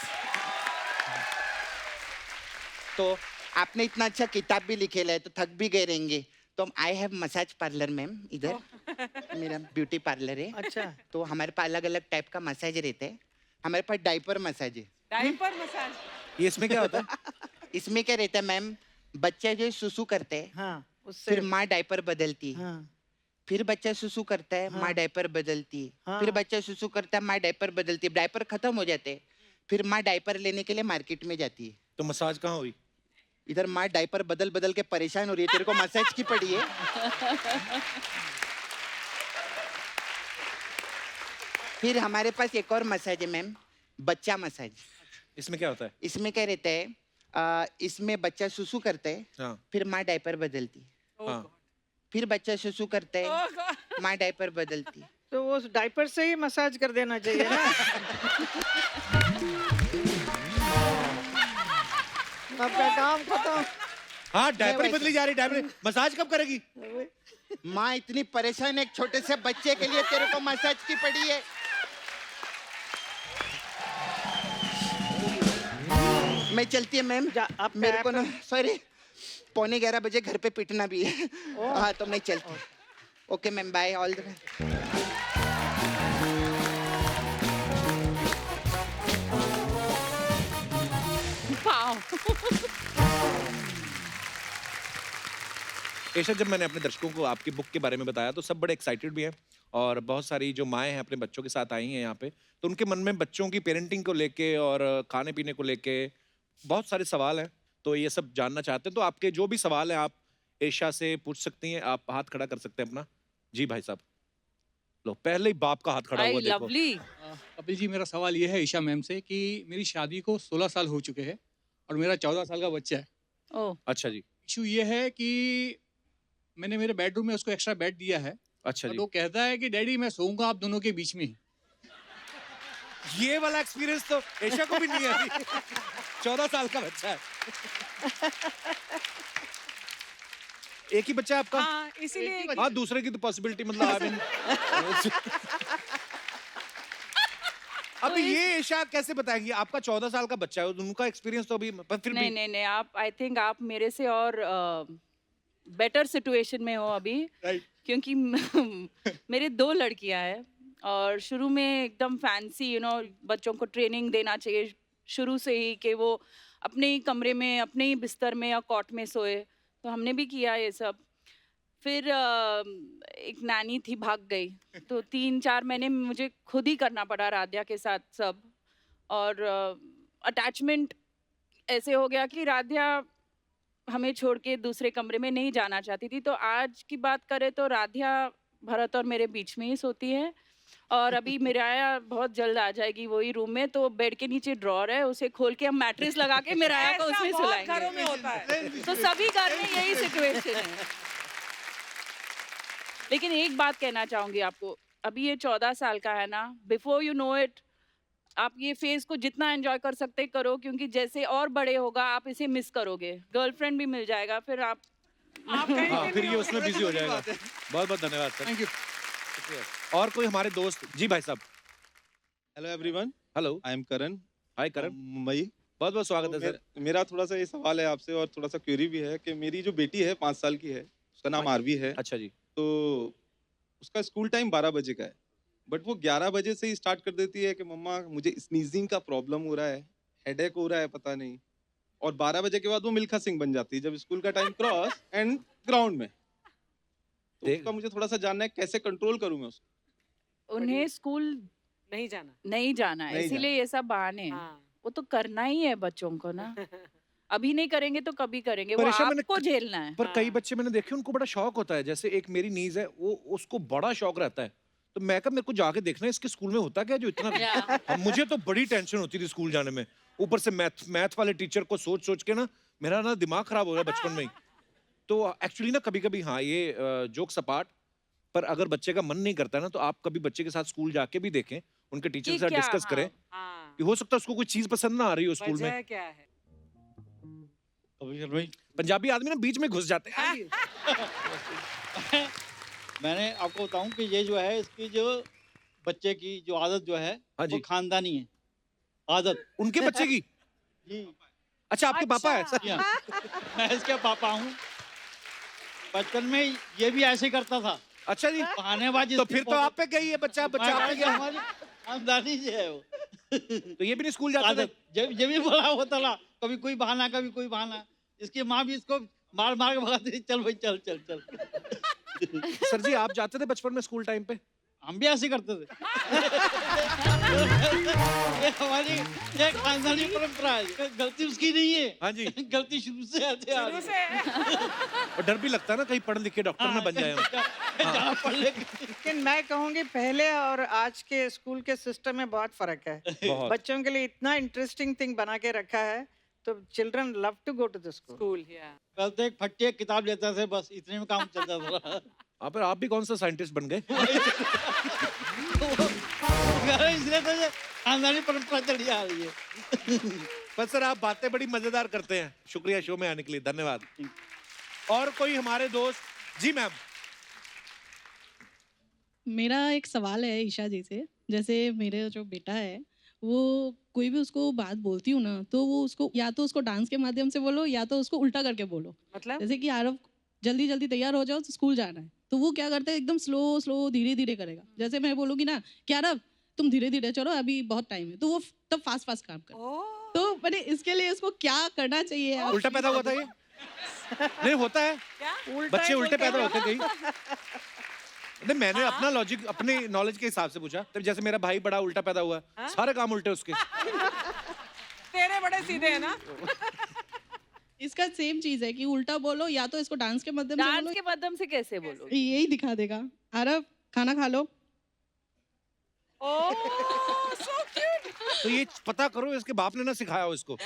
Speaker 5: तो आपने इतना अच्छा किताब भी लिखे है, तो थक भी गए रहेंगे। तो I have massage parlour ma'am, इधर मेरा ब्यूटी पार्लर है।
Speaker 4: अच्छा।
Speaker 5: तो हमारे पास अलग अलग टाइप का मसाज रहता है। हमारे पास डाइपर मसाज है।
Speaker 2: Diaper massage.
Speaker 1: ये इसमें क्या होता है?
Speaker 5: इसमें क्या रहता है मैम, बच्चा जो सुसु करते हैं,
Speaker 4: हाँ, उससे।
Speaker 5: फिर माँ डाइपर बदलती है।
Speaker 4: हाँ,
Speaker 5: फिर बच्चा सुसु करता है, माँ
Speaker 4: हाँ।
Speaker 5: डाइपर बदलती है।
Speaker 4: हाँ।
Speaker 5: फिर बच्चा सुसु करता है, माँ डाइपर बदलती है। डाइपर खत्म हो जाते हैं, फिर माँ डाइपर लेने के लिए मार्केट में जाती है।
Speaker 1: तो मसाज कहाँ हुई?
Speaker 5: इधर माँ डाइपर बदल बदल के परेशान हो रही है, तेरे को मसाज की पड़ी है। फिर हमारे पास एक और मसाज है मैम, बच्चा मसाज।
Speaker 1: इसमें क्या होता है?
Speaker 5: इसमें क्या रहता है, इसमें बच्चा सुसु करता है,
Speaker 1: हाँ
Speaker 5: फिर माँ डायपर बदलती,
Speaker 1: हाँ
Speaker 5: फिर बच्चा सुसु करता है, माँ डायपर बदलती।
Speaker 4: तो वो डायपर से ही मसाज कर देना चाहिए ना। आपका काम खत्म।
Speaker 1: हाँ डायपर ही
Speaker 5: वैसे-
Speaker 1: बदली जा रही, डायपर मसाज कब करेगी?
Speaker 5: माँ इतनी परेशान है, एक छोटे से बच्चे के लिए तेरे को मसाज की पड़ी है। मैं चलती है मैम,
Speaker 4: आप
Speaker 5: मेरे को ना सॉरी 11:15 बजे घर पे पिटना भी है। हाँ तो मैं चलती हूँ। Okay ma'am, bye, all the
Speaker 1: Esha, जब मैंने अपने दर्शकों को आपकी बुक के बारे में बताया तो सब बड़े एक्साइटेड भी हैं और बहुत सारी जो माएँ हैं अपने बच्चों के साथ आई हैं यहाँ पे, तो उनके मन में बच्चों की पेरेंटिंग को लेके और खाने पीने को लेके बहुत सारे सवाल हैं, तो ये सब जानना चाहते हैं। तो आपके जो भी सवाल हैं आप ऐशा से पूछ सकती हैं। आप हाथ खड़ा कर सकते हैं अपना। जी भाई साहब, लो पहले ही बाप का हाथ खड़ा हुआ देखो।
Speaker 3: लवली।
Speaker 6: कपिल जी, मेरा सवाल ये है ईशा मैम से कि मेरी शादी को 16 साल हो चुके हैं और मेरा 14 साल का बच्चा है।
Speaker 3: ओह,
Speaker 1: अच्छा जी,
Speaker 6: इशू ये है कि मैंने मेरे बेडरूम में उसको एक्स्ट्रा बेड दिया है
Speaker 1: अच्छा
Speaker 6: और
Speaker 1: जी।
Speaker 6: वो कहता है कि डैडी मैं सोऊंगा आप दोनों के बीच में ही।
Speaker 1: ये वाला एक्सपीरियंस तो ऐशा को भी नहीं है अभी। 14 साल का बच्चा है। एक ही बच्चा है आपका?
Speaker 2: हाँ इसीलिए
Speaker 1: हाँ, दूसरे की तो पॉसिबिलिटी मतलब आई मीन अब ये ऐशा कैसे बताएंगी? आपका 14 साल का बच्चा है, उनका एक्सपीरियंस तो अभी पर फिर भी
Speaker 3: नहीं नहीं नहीं, आप आई थिंक आप मेरे से और बेटर सिचुएशन में हो अभी,
Speaker 6: राइट।
Speaker 3: क्योंकि मेरे 2 लड़कियां हैं और शुरू में एकदम फैंसी बच्चों को ट्रेनिंग देना चाहिए शुरू से ही कि वो अपने ही कमरे में अपने ही बिस्तर में या कॉट में सोए, तो हमने भी किया ये सब। फिर एक नानी थी, भाग गई, तो 3-4 महीने मुझे खुद ही करना पड़ा राध्या के साथ सब। और अटैचमेंट ऐसे हो गया कि राध्या हमें छोड़ के दूसरे कमरे में नहीं जाना चाहती थी। तो आज की बात करें तो राध्या भरत और मेरे बीच में ही सोती है और अभी मिराया बहुत जल्द आ जाएगी वही रूम में, तो बेड के नीचे ड्रॉर है, उसे खोल के हम मैट्रेस लगा के मिराया को
Speaker 2: ऐसा
Speaker 3: उसमें
Speaker 2: बहुत घरों में
Speaker 3: सुलाएंगे।
Speaker 2: होता है।
Speaker 3: तो सभी घर में यही सिचुएशन है। लेकिन एक बात कहना चाहूंगी आपको, अभी ये 14 साल का है ना, बिफोर यू नो इट आप ये फेज को जितना एंजॉय कर सकते करो, क्योंकि जैसे और बड़े होगा आप इसे मिस करोगे। गर्लफ्रेंड भी मिल जाएगा, फिर आप
Speaker 2: कहीं
Speaker 1: हाँ,
Speaker 2: पे
Speaker 1: फिर
Speaker 2: भी
Speaker 1: ये
Speaker 2: हो।
Speaker 1: उसमें बिजी हो जाएगा। बहुत बहुत धन्यवाद सर।
Speaker 6: Thank you.
Speaker 1: और कोई हमारे दोस्त? जी भाई साहब।
Speaker 7: Hello everyone,
Speaker 1: hello,
Speaker 7: I am Karan
Speaker 1: hi Karan,
Speaker 7: Mumbai.
Speaker 1: बहुत बहुत स्वागत है
Speaker 7: तो
Speaker 1: सर।
Speaker 7: मेरा थोड़ा सा ये सवाल है आपसे और थोड़ा सा क्वेरी भी है कि मेरी जो बेटी है 5 साल की है, उसका नाम आरवी है।
Speaker 1: अच्छा जी,
Speaker 7: तो उसका स्कूल टाइम 12 बजे का है, बट वो 11 बजे से ही स्टार्ट कर देती है कि मम्मा मुझे स्नीजिंग का प्रॉब्लम हो रहा है, हेडेक हो रहा है, पता नहीं। और 12 बजे के बाद वो मिल्खा सिंह बन जाती है जब स्कूल का टाइम क्रॉस एंड ग्राउंड में। तो
Speaker 1: देख-
Speaker 7: उसका मुझे थोड़ा सा जानना है कैसे कंट्रोल करूँ मैं उसको।
Speaker 3: उन्हें स्कूल
Speaker 2: नहीं जाना।
Speaker 3: नहीं जाना है,
Speaker 7: नहीं
Speaker 3: इसीलिए ये सब बहाने हैं।
Speaker 2: हाँ।
Speaker 3: वो तो करना ही है बच्चों को ना, अभी नहीं करेंगे तो कभी करेंगे, वो
Speaker 1: पर ऐसा मैंने
Speaker 3: आपको झेलना है।
Speaker 1: पर कई
Speaker 2: हाँ।
Speaker 1: बच्चे मैंने देखे उनको बड़ा शौक होता है, जैसे एक मेरी नीज है, वो उसको बड़ा शौक रहता है। तो मैं कहा मेरे को जाके देखना है इसके स्कूल में होता क्या जो इतना अब मुझे तो बड़ी टेंशन होती थी स्कूल जाने में, ऊपर से मैथ वाले टीचर को सोच सोच के ना मेरा ना दिमाग खराब हो गया बचपन में ही। तो एक्चुअली ना कभी कभी हाँ ये जोक सपाट, पर अगर बच्चे का मन नहीं करता ना तो आप कभी बच्चे के साथ स्कूल जाके भी देखें, उनके टीचर के साथ
Speaker 3: क्या,
Speaker 1: डिस्कस करें
Speaker 2: हाँ।
Speaker 1: कि हो सकता है उसको कोई चीज पसंद ना आ रही हो स्कूल में।
Speaker 2: वजह क्या है?
Speaker 8: कपिल भाई,
Speaker 1: पंजाबी आदमी ना बीच में घुस जाते हैं।
Speaker 8: मैंने आपको बताऊं कि ये जो है इसकी जो बच्चे की जो आदत जो है
Speaker 1: हाँ
Speaker 8: वो
Speaker 1: जी।
Speaker 8: खानदानी है आदत
Speaker 1: उनके बच्चे की?
Speaker 8: जी।
Speaker 1: अच्छा आपके पापा है
Speaker 8: जी हाँ, मैं इसके पापा हूँ। बचपन में ये भी ऐसे करता था,
Speaker 1: अच्छा जी,
Speaker 8: बहानेबाजी।
Speaker 1: तो फिर तो आप पे गई है बच्चा आप पे गया।
Speaker 8: हमारी खानदानी जो है वो
Speaker 1: तो ये भी नहीं स्कूल जाते थे?
Speaker 8: आदत जब भी बड़ा होता था, कभी कोई बहाना कभी कोई बहाना। इसकी माँ भी इसको मार मार के भगाती थी, चल भाई चल चल चल।
Speaker 1: सर जी आप जाते थे बचपन में स्कूल टाइम पे?
Speaker 8: हम भी ऐसे करते थे। ये हमारी ये खानदानी परंपरा है, गलती उसकी नहीं है।
Speaker 1: हाँ जी।
Speaker 8: गलती शुरू से आते आ
Speaker 2: शुरू
Speaker 8: रही
Speaker 2: से
Speaker 1: और डर भी लगता है ना कहीं पढ़ लिख के डॉक्टर ना बन जाए हम।
Speaker 8: है। जहाँ पढ़ ले
Speaker 4: लेकिन मैं कहूँगी पहले और आज के स्कूल के सिस्टम में बहुत फर्क है।
Speaker 1: बहुत।
Speaker 4: बच्चों के लिए इतना इंटरेस्टिंग थिंग बना के रखा है तो children love to go to the school.
Speaker 2: School या
Speaker 8: कल तो एक फट्टी एक किताब लेता था, बस इतने में काम चलता था.
Speaker 1: पर आप भी कौन सा साइंटिस्ट बन गए?
Speaker 8: इसलिए तो ये खानदानी परंपरा चली आ रही है.
Speaker 1: पर सर आप बातें बड़ी मजेदार करते हैं. शुक्रिया शो में आने के लिए, धन्यवाद. और कोई हमारे दोस्त? जी मैम.
Speaker 9: मेरा एक सवाल है ईशा जी से. जैसे मेरे जो बेटा है वो कोई भी उसको बात बोलती हूँ ना तो वो उसको या तो उसको डांस के माध्यम से बोलो या तो उसको उल्टा करके बोलो.
Speaker 2: मतलब
Speaker 9: जैसे कि आरव जल्दी जल्दी तैयार हो जाओ तो स्कूल जाना है, तो वो क्या करता है एकदम स्लो स्लो धीरे धीरे करेगा. जैसे मैं बोलूँगी ना कि आरव तुम धीरे धीरे चलो अभी बहुत टाइम है, तो वो तब फास्ट फास्ट काम करे.
Speaker 2: ओह
Speaker 9: तो मैंने इसके लिए उसको क्या करना चाहिए आप?
Speaker 1: उल्टा पैदा हुआ था ये? नहीं होता है,
Speaker 2: क्या
Speaker 1: बच्चे उल्टे पैदा होते कहीं. नहीं मैंने अपना लॉजिक अपने नॉलेज के हिसाब से पूछा. तो जैसे मेरा भाई बड़ा उल्टा पैदा हुआ है, सारे काम उल्टे उसके.
Speaker 2: तेरे बड़े सीधे है ना.
Speaker 9: इसका सेम चीज है कि उल्टा बोलो या तो इसको डांस के माध्यम से
Speaker 3: डांस
Speaker 9: बोलो.
Speaker 3: के माध्यम से कैसे बोलो?
Speaker 9: यही दिखा देगा. आरव खाना खा लो.
Speaker 2: ओह सो क्यूट.
Speaker 1: तो ये पता करो इसके बाप ने ना सिखाया हो इसको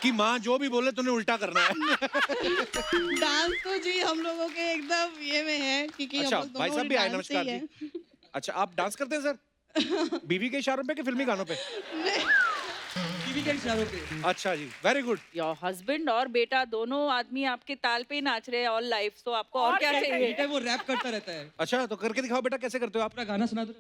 Speaker 1: कि माँ जो भी बोले तूने उल्टा करना है.
Speaker 9: डांस तो जी हम लोगों के एकदम ये में है क्योंकि
Speaker 1: अच्छा
Speaker 9: हम लोग
Speaker 1: भाई
Speaker 9: दोनों
Speaker 1: साहब भी आए,
Speaker 9: डांस से ही
Speaker 1: नमस्कार
Speaker 9: हैं.
Speaker 1: जी. अच्छा आप डांस करते हैं सर? बीवी के इशारों पे कि फिल्मी गानों पे? अच्छा जी, वेरी गुड.
Speaker 3: योर हस्बैंड और बेटा दोनों आदमी आपके ताल पे ही नाच रहे हैं ऑल लाइफ, तो आपको और क्या चाहिए?
Speaker 10: वो रैप करता रहता है.
Speaker 1: अच्छा तो करके दिखाओ बेटा, कैसे करते हो आप?
Speaker 10: अपना गाना सुना दो.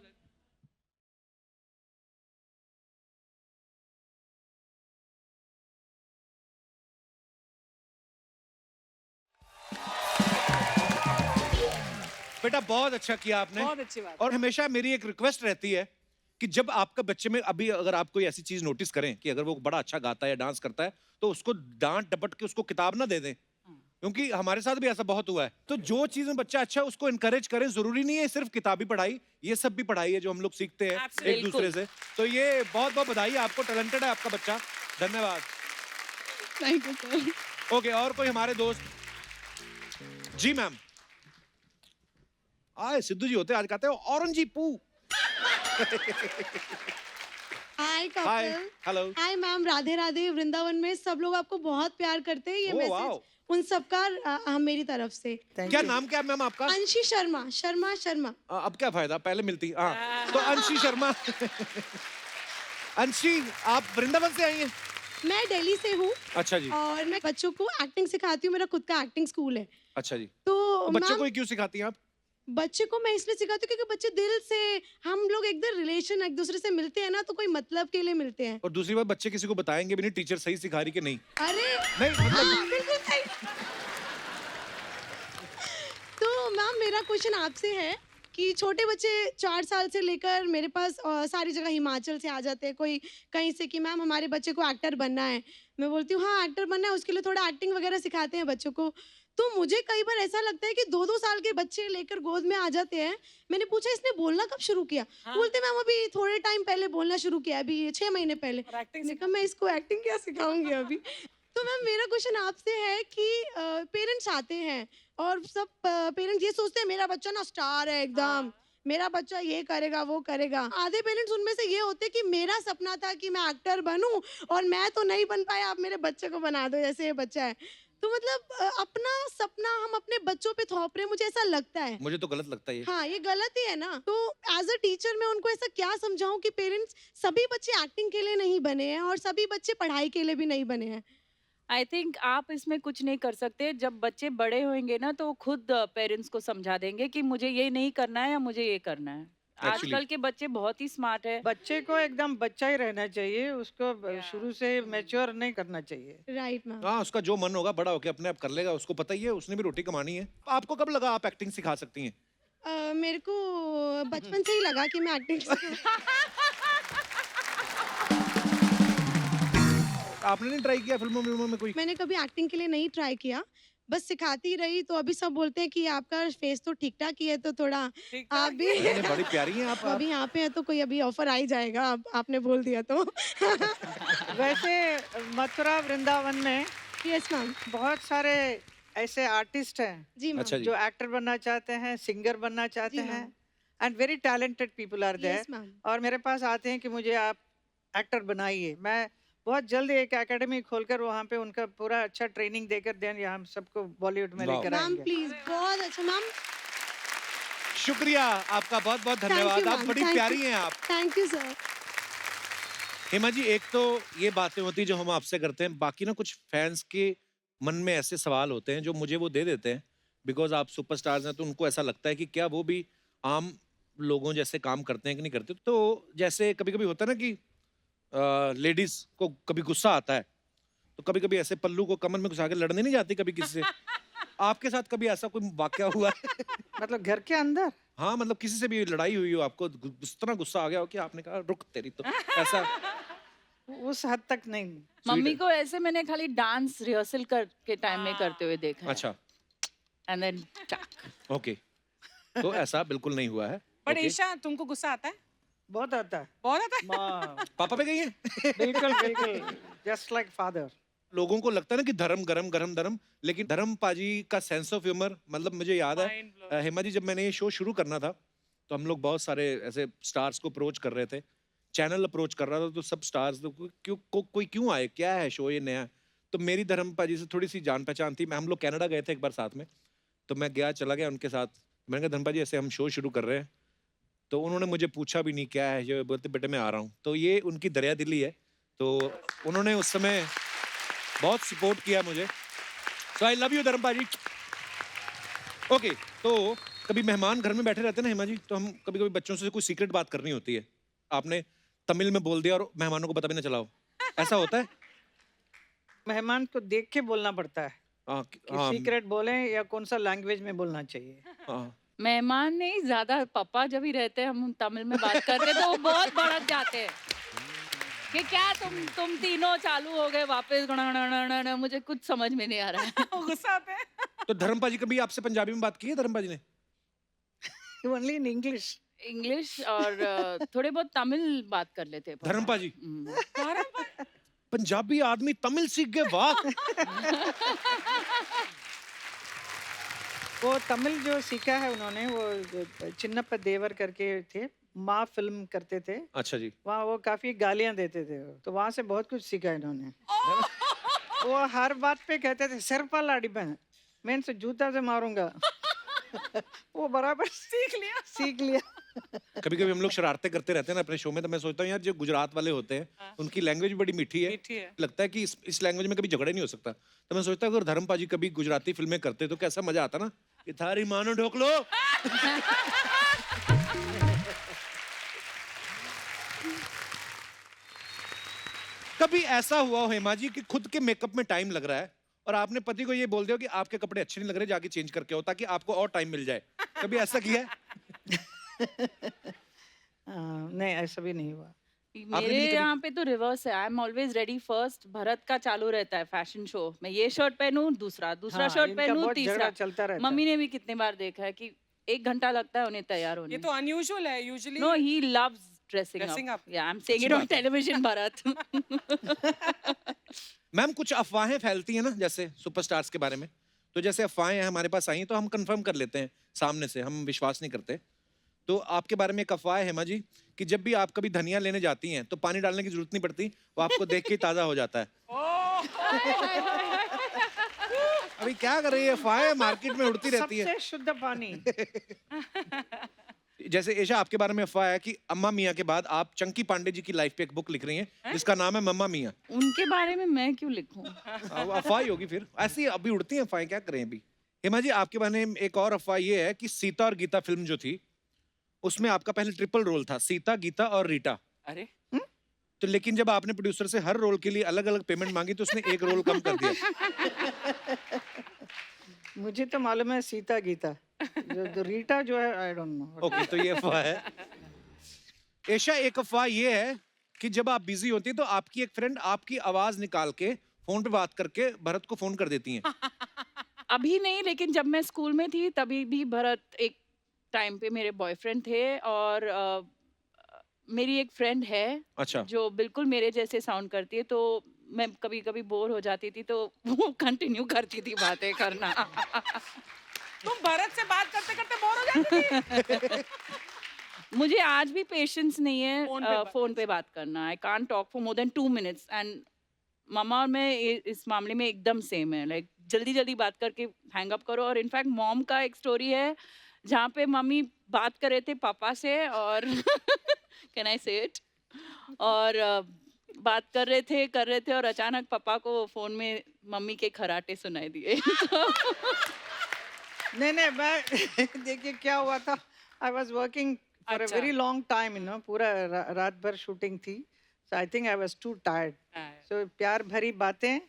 Speaker 1: बेटा बहुत अच्छा किया आपने.
Speaker 2: बहुत अच्छी बात.
Speaker 1: और हमेशा मेरी एक रिक्वेस्ट रहती है कि जब आपका बच्चे में अभी अगर आप कोई ऐसी चीज नोटिस करें कि अगर वो बड़ा अच्छा गाता है या डांस करता है तो उसको डांट डपट के उसको किताब ना दे दें, क्योंकि हमारे साथ भी ऐसा बहुत हुआ है. तो जो चीज में बच्चा अच्छा है उसको इनकरेज करें. जरूरी नहीं है सिर्फ किताबी पढ़ाई, ये सब भी पढ़ाई है जो हम लोग सीखते हैं एक दूसरे से. तो ये बहुत बहुत बधाई, आपको टैलेंटेड है आपका बच्चा. धन्यवाद.
Speaker 9: Thank you sir.
Speaker 1: ओके और कोई हमारे दोस्त? जी मैम. आए सिद्धू जी होते आज कहते हो औरंजी पू.
Speaker 11: Hi
Speaker 1: hi
Speaker 11: Kapil.
Speaker 1: Hello.
Speaker 11: Hi ma'am. Radhe Radhe. Vrindavan में सब लोग आपको बहुत प्यार करते हैं. ये
Speaker 1: ओह,
Speaker 11: मैसेज
Speaker 1: वाओ.
Speaker 11: उन सबका मेरी तरफ से.
Speaker 1: क्या नाम क्या है मैम आपका?
Speaker 11: अंशी शर्मा. शर्मा शर्मा.
Speaker 1: अब क्या फायदा, पहले मिलती. हाँ तो अंशी शर्मा. अंशी आप वृंदावन से आई हैं?
Speaker 11: मैं दिल्ली से हूँ
Speaker 1: अच्छा जी.
Speaker 11: और मैं बच्चों को एक्टिंग सिखाती हूँ. मेरा खुद का एक्टिंग स्कूल है.
Speaker 1: अच्छा जी.
Speaker 11: तो
Speaker 1: बच्चों
Speaker 11: मैम
Speaker 1: को ही क्यों सिखाती हैं आप?
Speaker 11: बच्चे को मैं इसलिए सिखाती हूँ क्योंकि बच्चे दिल से, हम लोग एकदम रिलेशन एक दूसरे से मिलते हैं ना, तो कोई मतलब के लिए मिलते हैं.
Speaker 1: और दूसरी बात, बच्चे किसी को बताएंगे भी नहीं टीचर सही सिखा रही कि नहीं.
Speaker 11: अरे
Speaker 1: नहीं मतलब
Speaker 11: हाँ, बिल्कुल सही. तो मैम मेरा क्वेश्चन आपसे है कि छोटे बच्चे 4 साल से लेकर मेरे पास सारी जगह हिमाचल से आ जाते हैं. कोई कहीं से कि मैम हमारे बच्चे को एक्टर बनना है. मैं बोलती हूँ हाँ एक्टर बनना है, उसके लिए थोड़ा एक्टिंग वगैरह सिखाते हैं बच्चों को. तो मुझे कई बार ऐसा लगता है कि 2-2 साल के बच्चे लेकर गोद में आ जाते हैं. मैंने पूछा इसने बोलना कब शुरू किया? बोलते मैम अभी थोड़े टाइम पहले बोलना शुरू किया, अभी 6 महीने पहले. मैंने कहा मैं इसको एक्टिंग क्या सिखाऊंगी अभी. तो मैम मेरा क्वेश्चन आपसे है कि पेरेंट्स आते हैं और सब पेरेंट्स ये सोचते हैं मेरा बच्चा ना स्टार है एकदम, मेरा बच्चा ये करेगा वो करेगा. आधे पेरेंट्स उनमें से ये होते कि मेरा सपना था कि मैं एक्टर बनूं और मैं तो नहीं बन पाया, आप मेरे बच्चे को बना दो जैसे ये बच्चा है. तो मतलब अपना सपना हम अपने बच्चों पे थोप रहे हैं, मुझे ऐसा लगता है.
Speaker 1: मुझे तो गलत लगता है ये.
Speaker 11: हाँ ये गलत ही है ना. तो एज अ टीचर मैं उनको ऐसा क्या समझाऊं कि पेरेंट्स, सभी बच्चे एक्टिंग के लिए नहीं बने हैं और सभी बच्चे पढ़ाई के लिए भी नहीं बने हैं.
Speaker 3: आई थिंक आप इसमें कुछ नहीं कर सकते. जब बच्चे बड़े होंगे ना तो खुद पेरेंट्स को समझा देंगे कि मुझे ये नहीं करना है या मुझे ये करना है.
Speaker 1: Actually.
Speaker 3: आजकल के बच्चे बहुत ही स्मार्ट है.
Speaker 4: बच्चे को एकदम बच्चा ही रहना चाहिए, उसको शुरू से मैच्योर नहीं करना चाहिए.
Speaker 11: Right ma'am.
Speaker 1: हाँ उसका जो मन होगा बड़ा होके अपने आप कर लेगा, उसको पता ही है, उसने भी रोटी कमानी है. आपको कब लगा आप एक्टिंग सिखा सकती हैं?
Speaker 11: मेरे को बचपन से ही लगा कि मैं एक्टिंग
Speaker 1: आपने नहीं ट्राई किया फिल्मों में कोई?
Speaker 11: मैंने कभी एक्टिंग के लिए नहीं ट्राई किया, बस सिखाती रही. तो अभी सब बोलते हैं कि आपका फेस तो ठीक ठाक ही है, तो थोड़ा आप भी
Speaker 1: नहीं, बड़ी प्यारी हैं आप.
Speaker 11: तो अभी यहाँ पे है तो कोई अभी ऑफर आ ही जाएगा, आपने बोल दिया तो.
Speaker 4: वैसे मथुरा वृंदावन में
Speaker 11: यस मैम.
Speaker 4: बहुत सारे ऐसे आर्टिस्ट हैं
Speaker 11: जी मैम.
Speaker 1: अच्छा जी.
Speaker 4: जो एक्टर बनना चाहते हैं, सिंगर बनना चाहते
Speaker 11: जी
Speaker 4: हैं,
Speaker 11: ma'am.
Speaker 4: And very talented people are there.
Speaker 11: Yes ma'am.
Speaker 4: और मेरे पास आते हैं कि मुझे आप एक्टर बनाइए. मैं बहुत जल्द एक एकेडमी खोलकर वहाँ पे उनका पूरा अच्छा ट्रेनिंग देकर देन यहाँ हम सबको बॉलीवुड में
Speaker 1: वाह।
Speaker 4: लेकर
Speaker 11: मैम
Speaker 4: आएंगे।
Speaker 11: प्लीज बहुत अच्छा मैम,
Speaker 1: शुक्रिया आपका, बहुत बहुत
Speaker 11: Thank you,
Speaker 1: धन्यवाद। आप
Speaker 11: ma'am.
Speaker 1: बड़ी
Speaker 11: Thank you.
Speaker 1: प्यारी हैं आप।
Speaker 11: Thank you sir.
Speaker 1: Hema ji, एक तो ये बातें होती हैं जो हम आपसे करते हैं, बाकी ना कुछ फैंस के मन में ऐसे सवाल होते हैं जो मुझे वो दे देते हैं, बिकॉज आप सुपरस्टार्स हैं तो उनको ऐसा लगता है कि क्या वो भी आम लोगों जैसे काम करते हैं कि नहीं करते। तो जैसे कभी कभी होता है ना कि लेडीज को कभी गुस्सा आता है, तो कभी कभी ऐसे पल्लू को कमर में घुसा के लड़ने नहीं जाती कभी किसी से। आपके साथ कभी ऐसा कोई वाकया हुआ है?
Speaker 4: मतलब घर के अंदर
Speaker 1: हाँ, मतलब किसी से भी लड़ाई हुई हो, आपको इस तरह गुस्सा आ गया हो कि आपने कहा रुक तेरी तो, ऐसा?
Speaker 4: उस हद तक नहीं।
Speaker 3: मम्मी को ऐसे मैंने खाली डांस रिहर्सल के टाइम में करते हुए देखा है।
Speaker 1: अच्छा,
Speaker 3: एंड देन
Speaker 1: ओके। तो ऐसा बिल्कुल नहीं हुआ है।
Speaker 2: But
Speaker 1: okay.
Speaker 2: ईशा तुमको गुस्सा आता है?
Speaker 4: बहुत आता है।
Speaker 2: बहुत आता है?
Speaker 4: माँ,
Speaker 1: पापा पे गई है?
Speaker 4: बिल्कुल बिल्कुल, जस्ट लाइक फादर।
Speaker 1: लोगों को लगता है ना कि धर्म गरम गरम धर्म, लेकिन धर्म पाजी का सेंस ऑफ ह्यूमर, मतलब मुझे याद है
Speaker 2: Mind blowing.
Speaker 1: हेमा जी, जब मैंने ये शो शुरू करना था तो हम लोग बहुत सारे ऐसे स्टार्स को अप्रोच कर रहे थे, चैनल अप्रोच कर रहा था, तो सब स्टार्स तो कोई क्यों आए, क्या है शो ये नया। तो मेरी धर्म पाजी से थोड़ी सी जान पहचान थी। हम लोग कनाडा गए थे एक बार साथ में, तो मैं चला गया उनके साथ। मैंने कहा धर्म पाजी ऐसे हम शो शुरू कर रहे हैं, तो उन्होंने मुझे पूछा भी नहीं क्या है ये, बोलते बेटे मैं आ रहा हूँ। तो ये उनकी दरिया दिली है, तो उन्होंने उस समय बहुत सपोर्ट किया मुझे। सो आई लव यू धर्म पाजी। ओके, तो कभी मेहमान घर में बैठे रहते हैं ना हेमा जी, तो हम कभी कभी बच्चों से कोई सीक्रेट बात करनी होती है, आपने तमिल में बोल दिया और मेहमानों को पता भी ना चला हो, ऐसा होता है?
Speaker 4: मेहमान को देख के बोलना पड़ता है
Speaker 1: हाँ,
Speaker 4: कि
Speaker 1: हाँ,
Speaker 4: सीक्रेट बोले या कौन सा लैंग्वेज में बोलना चाहिए।
Speaker 1: हाँ।
Speaker 3: मेहमान नहीं, ज्यादा पापा जब ही रहते हैं हम तमिल में बात करते हैं तो वो बहुत भड़क जाते हैं कि क्या तुम तीनों चालू हो गए वापस, मुझे कुछ समझ में नहीं आ रहा है।
Speaker 2: गुस्सा आता है?
Speaker 1: तो धर्म पाजी कभी आपसे पंजाबी में बात की है धर्म पाजी ने?
Speaker 4: Only in English.
Speaker 3: इंग्लिश और थोड़े बहुत तमिल बात कर लेते हैं पापा।
Speaker 1: धर्म पाजी
Speaker 3: हम्म।
Speaker 1: पंजाबी आदमी तमिल सीख गए, वाह।
Speaker 4: वो तमिल जो सीखा है उन्होंने, वो चिन्नप्पा देवर करके थे, माँ फिल्म करते थे
Speaker 1: अच्छा जी।
Speaker 4: वहाँ, वो काफी गालियां देते थे, तो वहां से बहुत कुछ सीखा इन्होंने। वो हर बात पे कहते थे सिर पर लाड़ी बहन, मैं इनसे जूता से मारूंगा। वो बराबर सीख लिया।
Speaker 1: कभी कभी हम लोग शरारतें करते रहते हैं ना अपने शो में, तो मैं सोचता हूँ यार जो गुजरात वाले होते हैं उनकी लैंग्वेज भी बड़ी मीठी है,
Speaker 2: मीठी है।
Speaker 1: लगता है कि इस लैंग्वेज में कभी झगड़ा नहीं हो सकता। तो मैं सोचता हूँ अगर धर्म पाजी कभी गुजराती फिल्में करते तो कैसा मजा आता ना, कि थारी मानो ढोक लो। कभी ऐसा हुआ हो हेमा जी कि खुद के मेकअप में टाइम लग रहा है और आपने पति को ये बोल दिया कि आपके कपड़े अच्छे नहीं लग रहे, जाके चेंज करके आओ ताकि आपको और टाइम मिल जाए, कभी ऐसा किया है?
Speaker 4: नहीं, ऐसा भी नहीं हुआ।
Speaker 3: मेरे
Speaker 1: नहीं कभी-
Speaker 3: यहाँ पे तो रिवर्स है, I am always ready first. Bharat का चालू रहता है फैशन शो, मैं ये शर्ट पहनूं, दूसरा
Speaker 4: हाँ,
Speaker 3: शर्ट
Speaker 4: इनका
Speaker 3: पहनूं,
Speaker 4: बहुत झगड़ा
Speaker 3: तीसरा।
Speaker 4: चलता रहता
Speaker 3: मम्मी ने भी कितने बार देखा है कि 1 घंटा लगता है उन्हें तैयार
Speaker 2: ये
Speaker 3: होने।
Speaker 2: तो अनयूजुअल है usually.
Speaker 3: No, he loves
Speaker 2: Dressing
Speaker 3: dressing
Speaker 2: up.
Speaker 3: Up. या I am saying it on television Bharat.
Speaker 1: Ma'am कुछ अफवाहें फैलती हैं ना जैसे सुपरस्टार्स के बारे में, तो जैसे अफवाहें हमारे पास आई तो हम कंफर्म कर लेते हैं सामने से, हम विश्वास नहीं करते। तो आपके बारे में एक अफवाह है हेमा जी कि जब भी आप कभी धनिया लेने जाती हैं तो पानी डालने की जरूरत नहीं पड़ती, वो आपको देख के ही ताजा हो जाता है। अभी क्या कर रही है, अफवाहें मार्केट में उड़ती रहती है।
Speaker 4: सबसे शुद्ध पानी।
Speaker 1: जैसे ईशा आपके बारे में अफवाह है कि अम्मा मियाँ के बाद आप चंकी पांडे जी की लाइफ पे एक बुक लिख रही हैं जिसका नाम है मम्मा मियाँ।
Speaker 3: उनके बारे में मैं क्यों लिखूं?
Speaker 1: अफवाह ही होगी फिर, ऐसी अभी उड़ती हैं अफवाहें, क्या करें अभी। हेमा जी आपके बारे में एक और अफवाह ये है कि सीता और गीता फिल्म जो थी उसमें आपका पहले ट्रिपल रोल था, सीता, गीता और रीटा।
Speaker 2: अरे
Speaker 1: तो लेकिन जब आपने प्रोड्यूसर से हर रोल के लिए अलग अलग पेमेंट मांगी तो उसने एक रोल कम कर दिया।
Speaker 4: मुझे तो मालूम है सीता गीता, जो रीटा जो है आई डोंट नो।
Speaker 1: ओके, तो ये अफवाह है। ईशा एक अफवाह ये है कि जब आप बिजी होती हैं तो आपकी एक फ्रेंड आपकी आवाज निकाल के फोन पे बात करके भरत को फोन कर देती हैं।
Speaker 3: अभी नहीं, लेकिन जब मैं स्कूल में थी तभी भी भरत एक टाइम पे मेरे बॉयफ्रेंड थे। और मेरी एक फ्रेंड है
Speaker 1: अच्छा।
Speaker 3: जो बिल्कुल मेरे जैसे साउंड करती है, तो मैं कभी कभी बोर हो जाती थी तो वो कंटिन्यू करती थी बातें करना।
Speaker 2: तुम भरत से बात करते करते बोर हो जाती थी?
Speaker 3: मुझे आज भी पेशेंस नहीं
Speaker 2: फोन पे
Speaker 3: है
Speaker 2: बात
Speaker 3: फोन पे बात करना। I can't talk for more than 2 minutes and मामा और मैं इस मामले में एकदम सेम है, लाइक जल्दी जल्दी बात करके हैंग अप करो। और इनफैक्ट मॉम का एक स्टोरी है जहाँ पे मम्मी बात कर रहे थे पापा से और कैन आई से इट, और बात कर रहे थे और अचानक पापा को फोन में मम्मी के खराटे सुनाई दिए।
Speaker 4: नहीं मैं देखिए क्या हुआ था, I was working for a
Speaker 2: अच्छा।
Speaker 4: वेरी लॉन्ग टाइम, पूरा रात भर शूटिंग थी, so I think I was too tired. So प्यार भरी बातें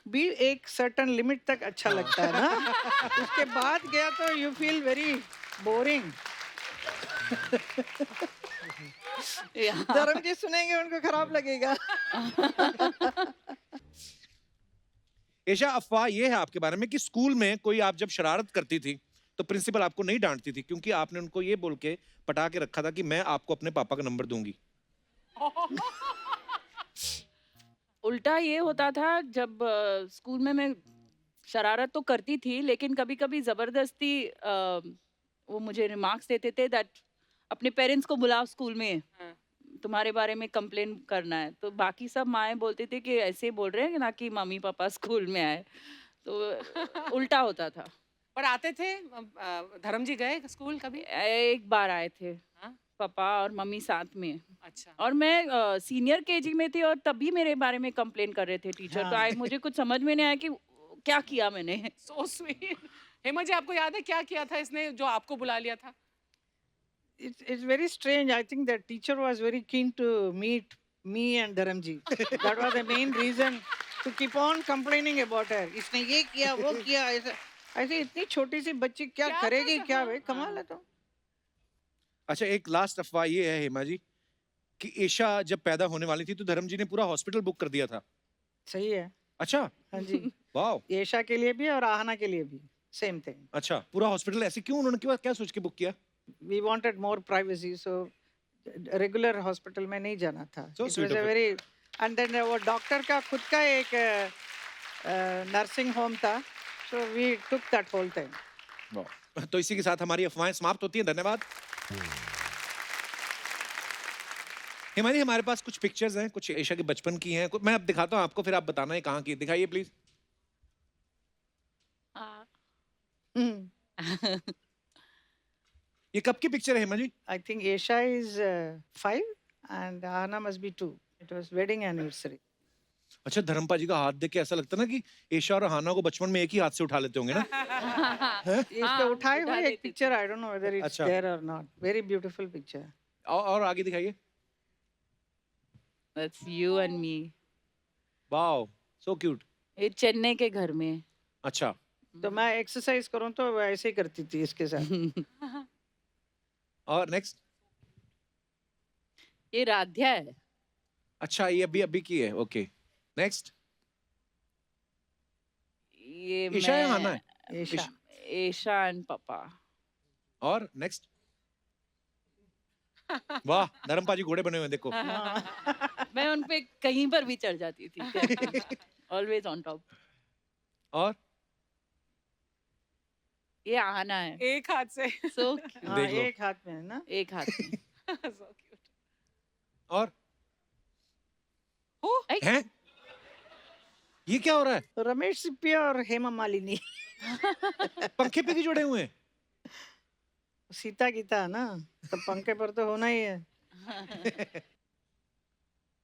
Speaker 4: भी एक सर्टन लिमिट तक अच्छा लगता है ना, उसके बाद गया तो यू फील वेरी बोरिंग। धर्म जी सुनेंगे उनको खराब लगेगा।
Speaker 1: ईशा, अफवाह ये है आपके बारे में कि स्कूल में कोई आप जब शरारत करती थी तो प्रिंसिपल आपको नहीं डांटती थी क्योंकि आपने उनको ये बोल के पटा के रखा था कि मैं आपको अपने पापा का नंबर दूंगी।
Speaker 3: उल्टा ये होता था जब स्कूल में मैं शरारत तो करती थी, लेकिन कभी कभी जबरदस्ती वो मुझे रिमार्क्स देते थे दैट अपने पेरेंट्स को बुलाओ स्कूल में,
Speaker 2: हाँ।
Speaker 3: तुम्हारे बारे में कंप्लेन करना है। तो बाकी सब माएँ बोलते थे कि ऐसे बोल रहे हैं ना कि मम्मी पापा स्कूल में आए, तो उल्टा होता था।
Speaker 2: पर आते थे धर्म जी गए स्कूल कभी?
Speaker 3: एक बार आए थे
Speaker 2: हाँ?
Speaker 3: पापा और मम्मी साथ में,
Speaker 2: अच्छा।
Speaker 3: और मैं सीनियर केजी में थी और तभी मेरे बारे में कंप्लेन कर रहे थे टीचर। तो
Speaker 4: हाँ।
Speaker 3: मुझे कुछ समझ में नहीं आया कि क्या किया मैंने।
Speaker 2: So sweet. हेमा जी, आपको याद है क्या किया था इसने जो आपको बुला लिया था?
Speaker 4: It's very strange. I think that teacher was very keen to meet me and Dharamji. That was the main reason to keep on complaining about her. इसने ये किया वो किया ऐसा, ऐसे इतनी छोटी सी बच्ची क्या
Speaker 2: क्या
Speaker 4: करेगी,
Speaker 2: कर
Speaker 4: क्या
Speaker 2: सकते
Speaker 4: भाई,
Speaker 2: हैं?
Speaker 4: कमाल है। तो
Speaker 1: अच्छा, एक लास्ट अफवाह ये है हेमा जी कि ईशा जब पैदा होने वाली थी तो धर्म जी ने पूरा हॉस्पिटल बुक कर दिया था।
Speaker 4: सही है।
Speaker 1: अच्छा।
Speaker 4: हाँ जी।
Speaker 1: वाह।
Speaker 4: येशा के लिए भी और आहना के लिए भी सेम थिंग।
Speaker 1: अच्छा, पूरा हॉस्पिटल ऐसे क्यों, उन्होंने क्यों क्या सोच के बुक किया?
Speaker 4: We wanted more privacy, so regular hospital में नहीं जाना था।
Speaker 1: So
Speaker 4: It
Speaker 1: sweet
Speaker 4: was a
Speaker 1: of it.
Speaker 4: very, and then वो डॉक्टर का खुद का एक नर्सिंग होम था, so we took that whole thing.
Speaker 1: वाह। तो इसी के साथ हमारी अफवाहें समाप्त होती हैं। धन्यवाद। हेमा जी, हमारे पास कुछ पिक्चर्स हैं, कुछ ईशा के बचपन की हैं। मैं अब दिखाता हूँ आपको, फिर आप बताना है कहाँ की। दिखाइए प्लीज। ये कब की पिक्चर है Hema ji?
Speaker 4: I think Yesha is 5 and Ahana must be 2. It was wedding anniversary.
Speaker 1: अच्छा, धर्मपा जी का हाथ देख के ऐसा लगता है ना कि ईशा और हाना को बचपन में एक ही हाथ से उठा लेते होंगे ना।
Speaker 4: इस पे उठाए
Speaker 3: उठा
Speaker 4: हुए
Speaker 3: लेते
Speaker 4: एक picture, I don't know whether it's
Speaker 1: अच्छा।
Speaker 4: there or not. Very beautiful picture.
Speaker 1: और आगे दिखाइए।
Speaker 3: That's you and me.
Speaker 1: Wow, so cute.
Speaker 3: ये चेन्नई के घर में।
Speaker 1: अच्छा।
Speaker 4: तो मैं एक्सरसाइज करूं तो ऐसे ही करती थी इसके साथ।
Speaker 1: और नेक्स्ट।
Speaker 3: ये राध्या है।
Speaker 1: अच्छा, ये अभी अभी की है। Okay, next.
Speaker 3: ये
Speaker 1: ईशा या
Speaker 3: मैं-
Speaker 1: हाना है?
Speaker 4: येशा।
Speaker 3: ईशा एंड पापा।
Speaker 1: और नेक्स्ट। वाह, धर्मपा जी घोड़े बने हुए हैं, देखो।
Speaker 3: मैं उन पे कहीं पर भी चढ़ जाती थी। Always on top.
Speaker 1: और
Speaker 3: ये आहना है।
Speaker 2: एक हाथ से।
Speaker 3: सो
Speaker 4: हाँ,
Speaker 1: देख लो।
Speaker 4: एक हाथ में है ना।
Speaker 3: एक हाथ में।
Speaker 2: So cute.
Speaker 1: और
Speaker 2: Oh,
Speaker 1: हैं? ये क्या हो रहा है?
Speaker 4: रमेश सिप्पिया और हेमा मालिनी।
Speaker 1: पंखे पे क्यों जुड़े हुए हैं?
Speaker 4: सीता गीता है ना, तो पंखे पर तो होना ही है।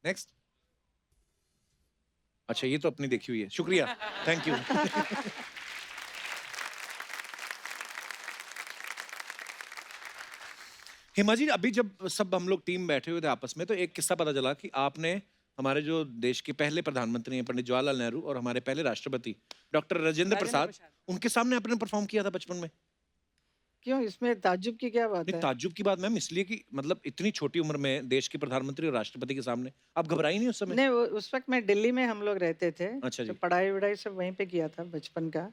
Speaker 1: नेक्स्ट। अच्छा, ये तो अपनी देखी हुई है। शुक्रिया, थैंक यू। हेमा जी, अभी जब सब हम लोग टीम बैठे हुए थे आपस में, तो एक किस्सा पता चला कि आपने हमारे जो देश के पहले प्रधानमंत्री हैं पंडित जवाहरलाल नेहरू और हमारे पहले राष्ट्रपति डॉक्टर राजेंद्र प्रसाद, उनके सामने आपने परफॉर्म किया था बचपन में।
Speaker 4: क्यों, इसमें ताज्जुब की क्या बात
Speaker 1: नहीं,
Speaker 4: है?
Speaker 1: ताज्जुब की बात मैम इसलिए कि मतलब इतनी छोटी उम्र में देश के प्रधानमंत्री और राष्ट्रपति के सामने आप घबराई नहीं उस समय?
Speaker 4: नहीं, उस वक्त मैं दिल्ली में हम लोग रहते थे।
Speaker 1: अच्छा जी।
Speaker 4: तो पढ़ाई वढ़ाई सब वहीं पे किया था बचपन का,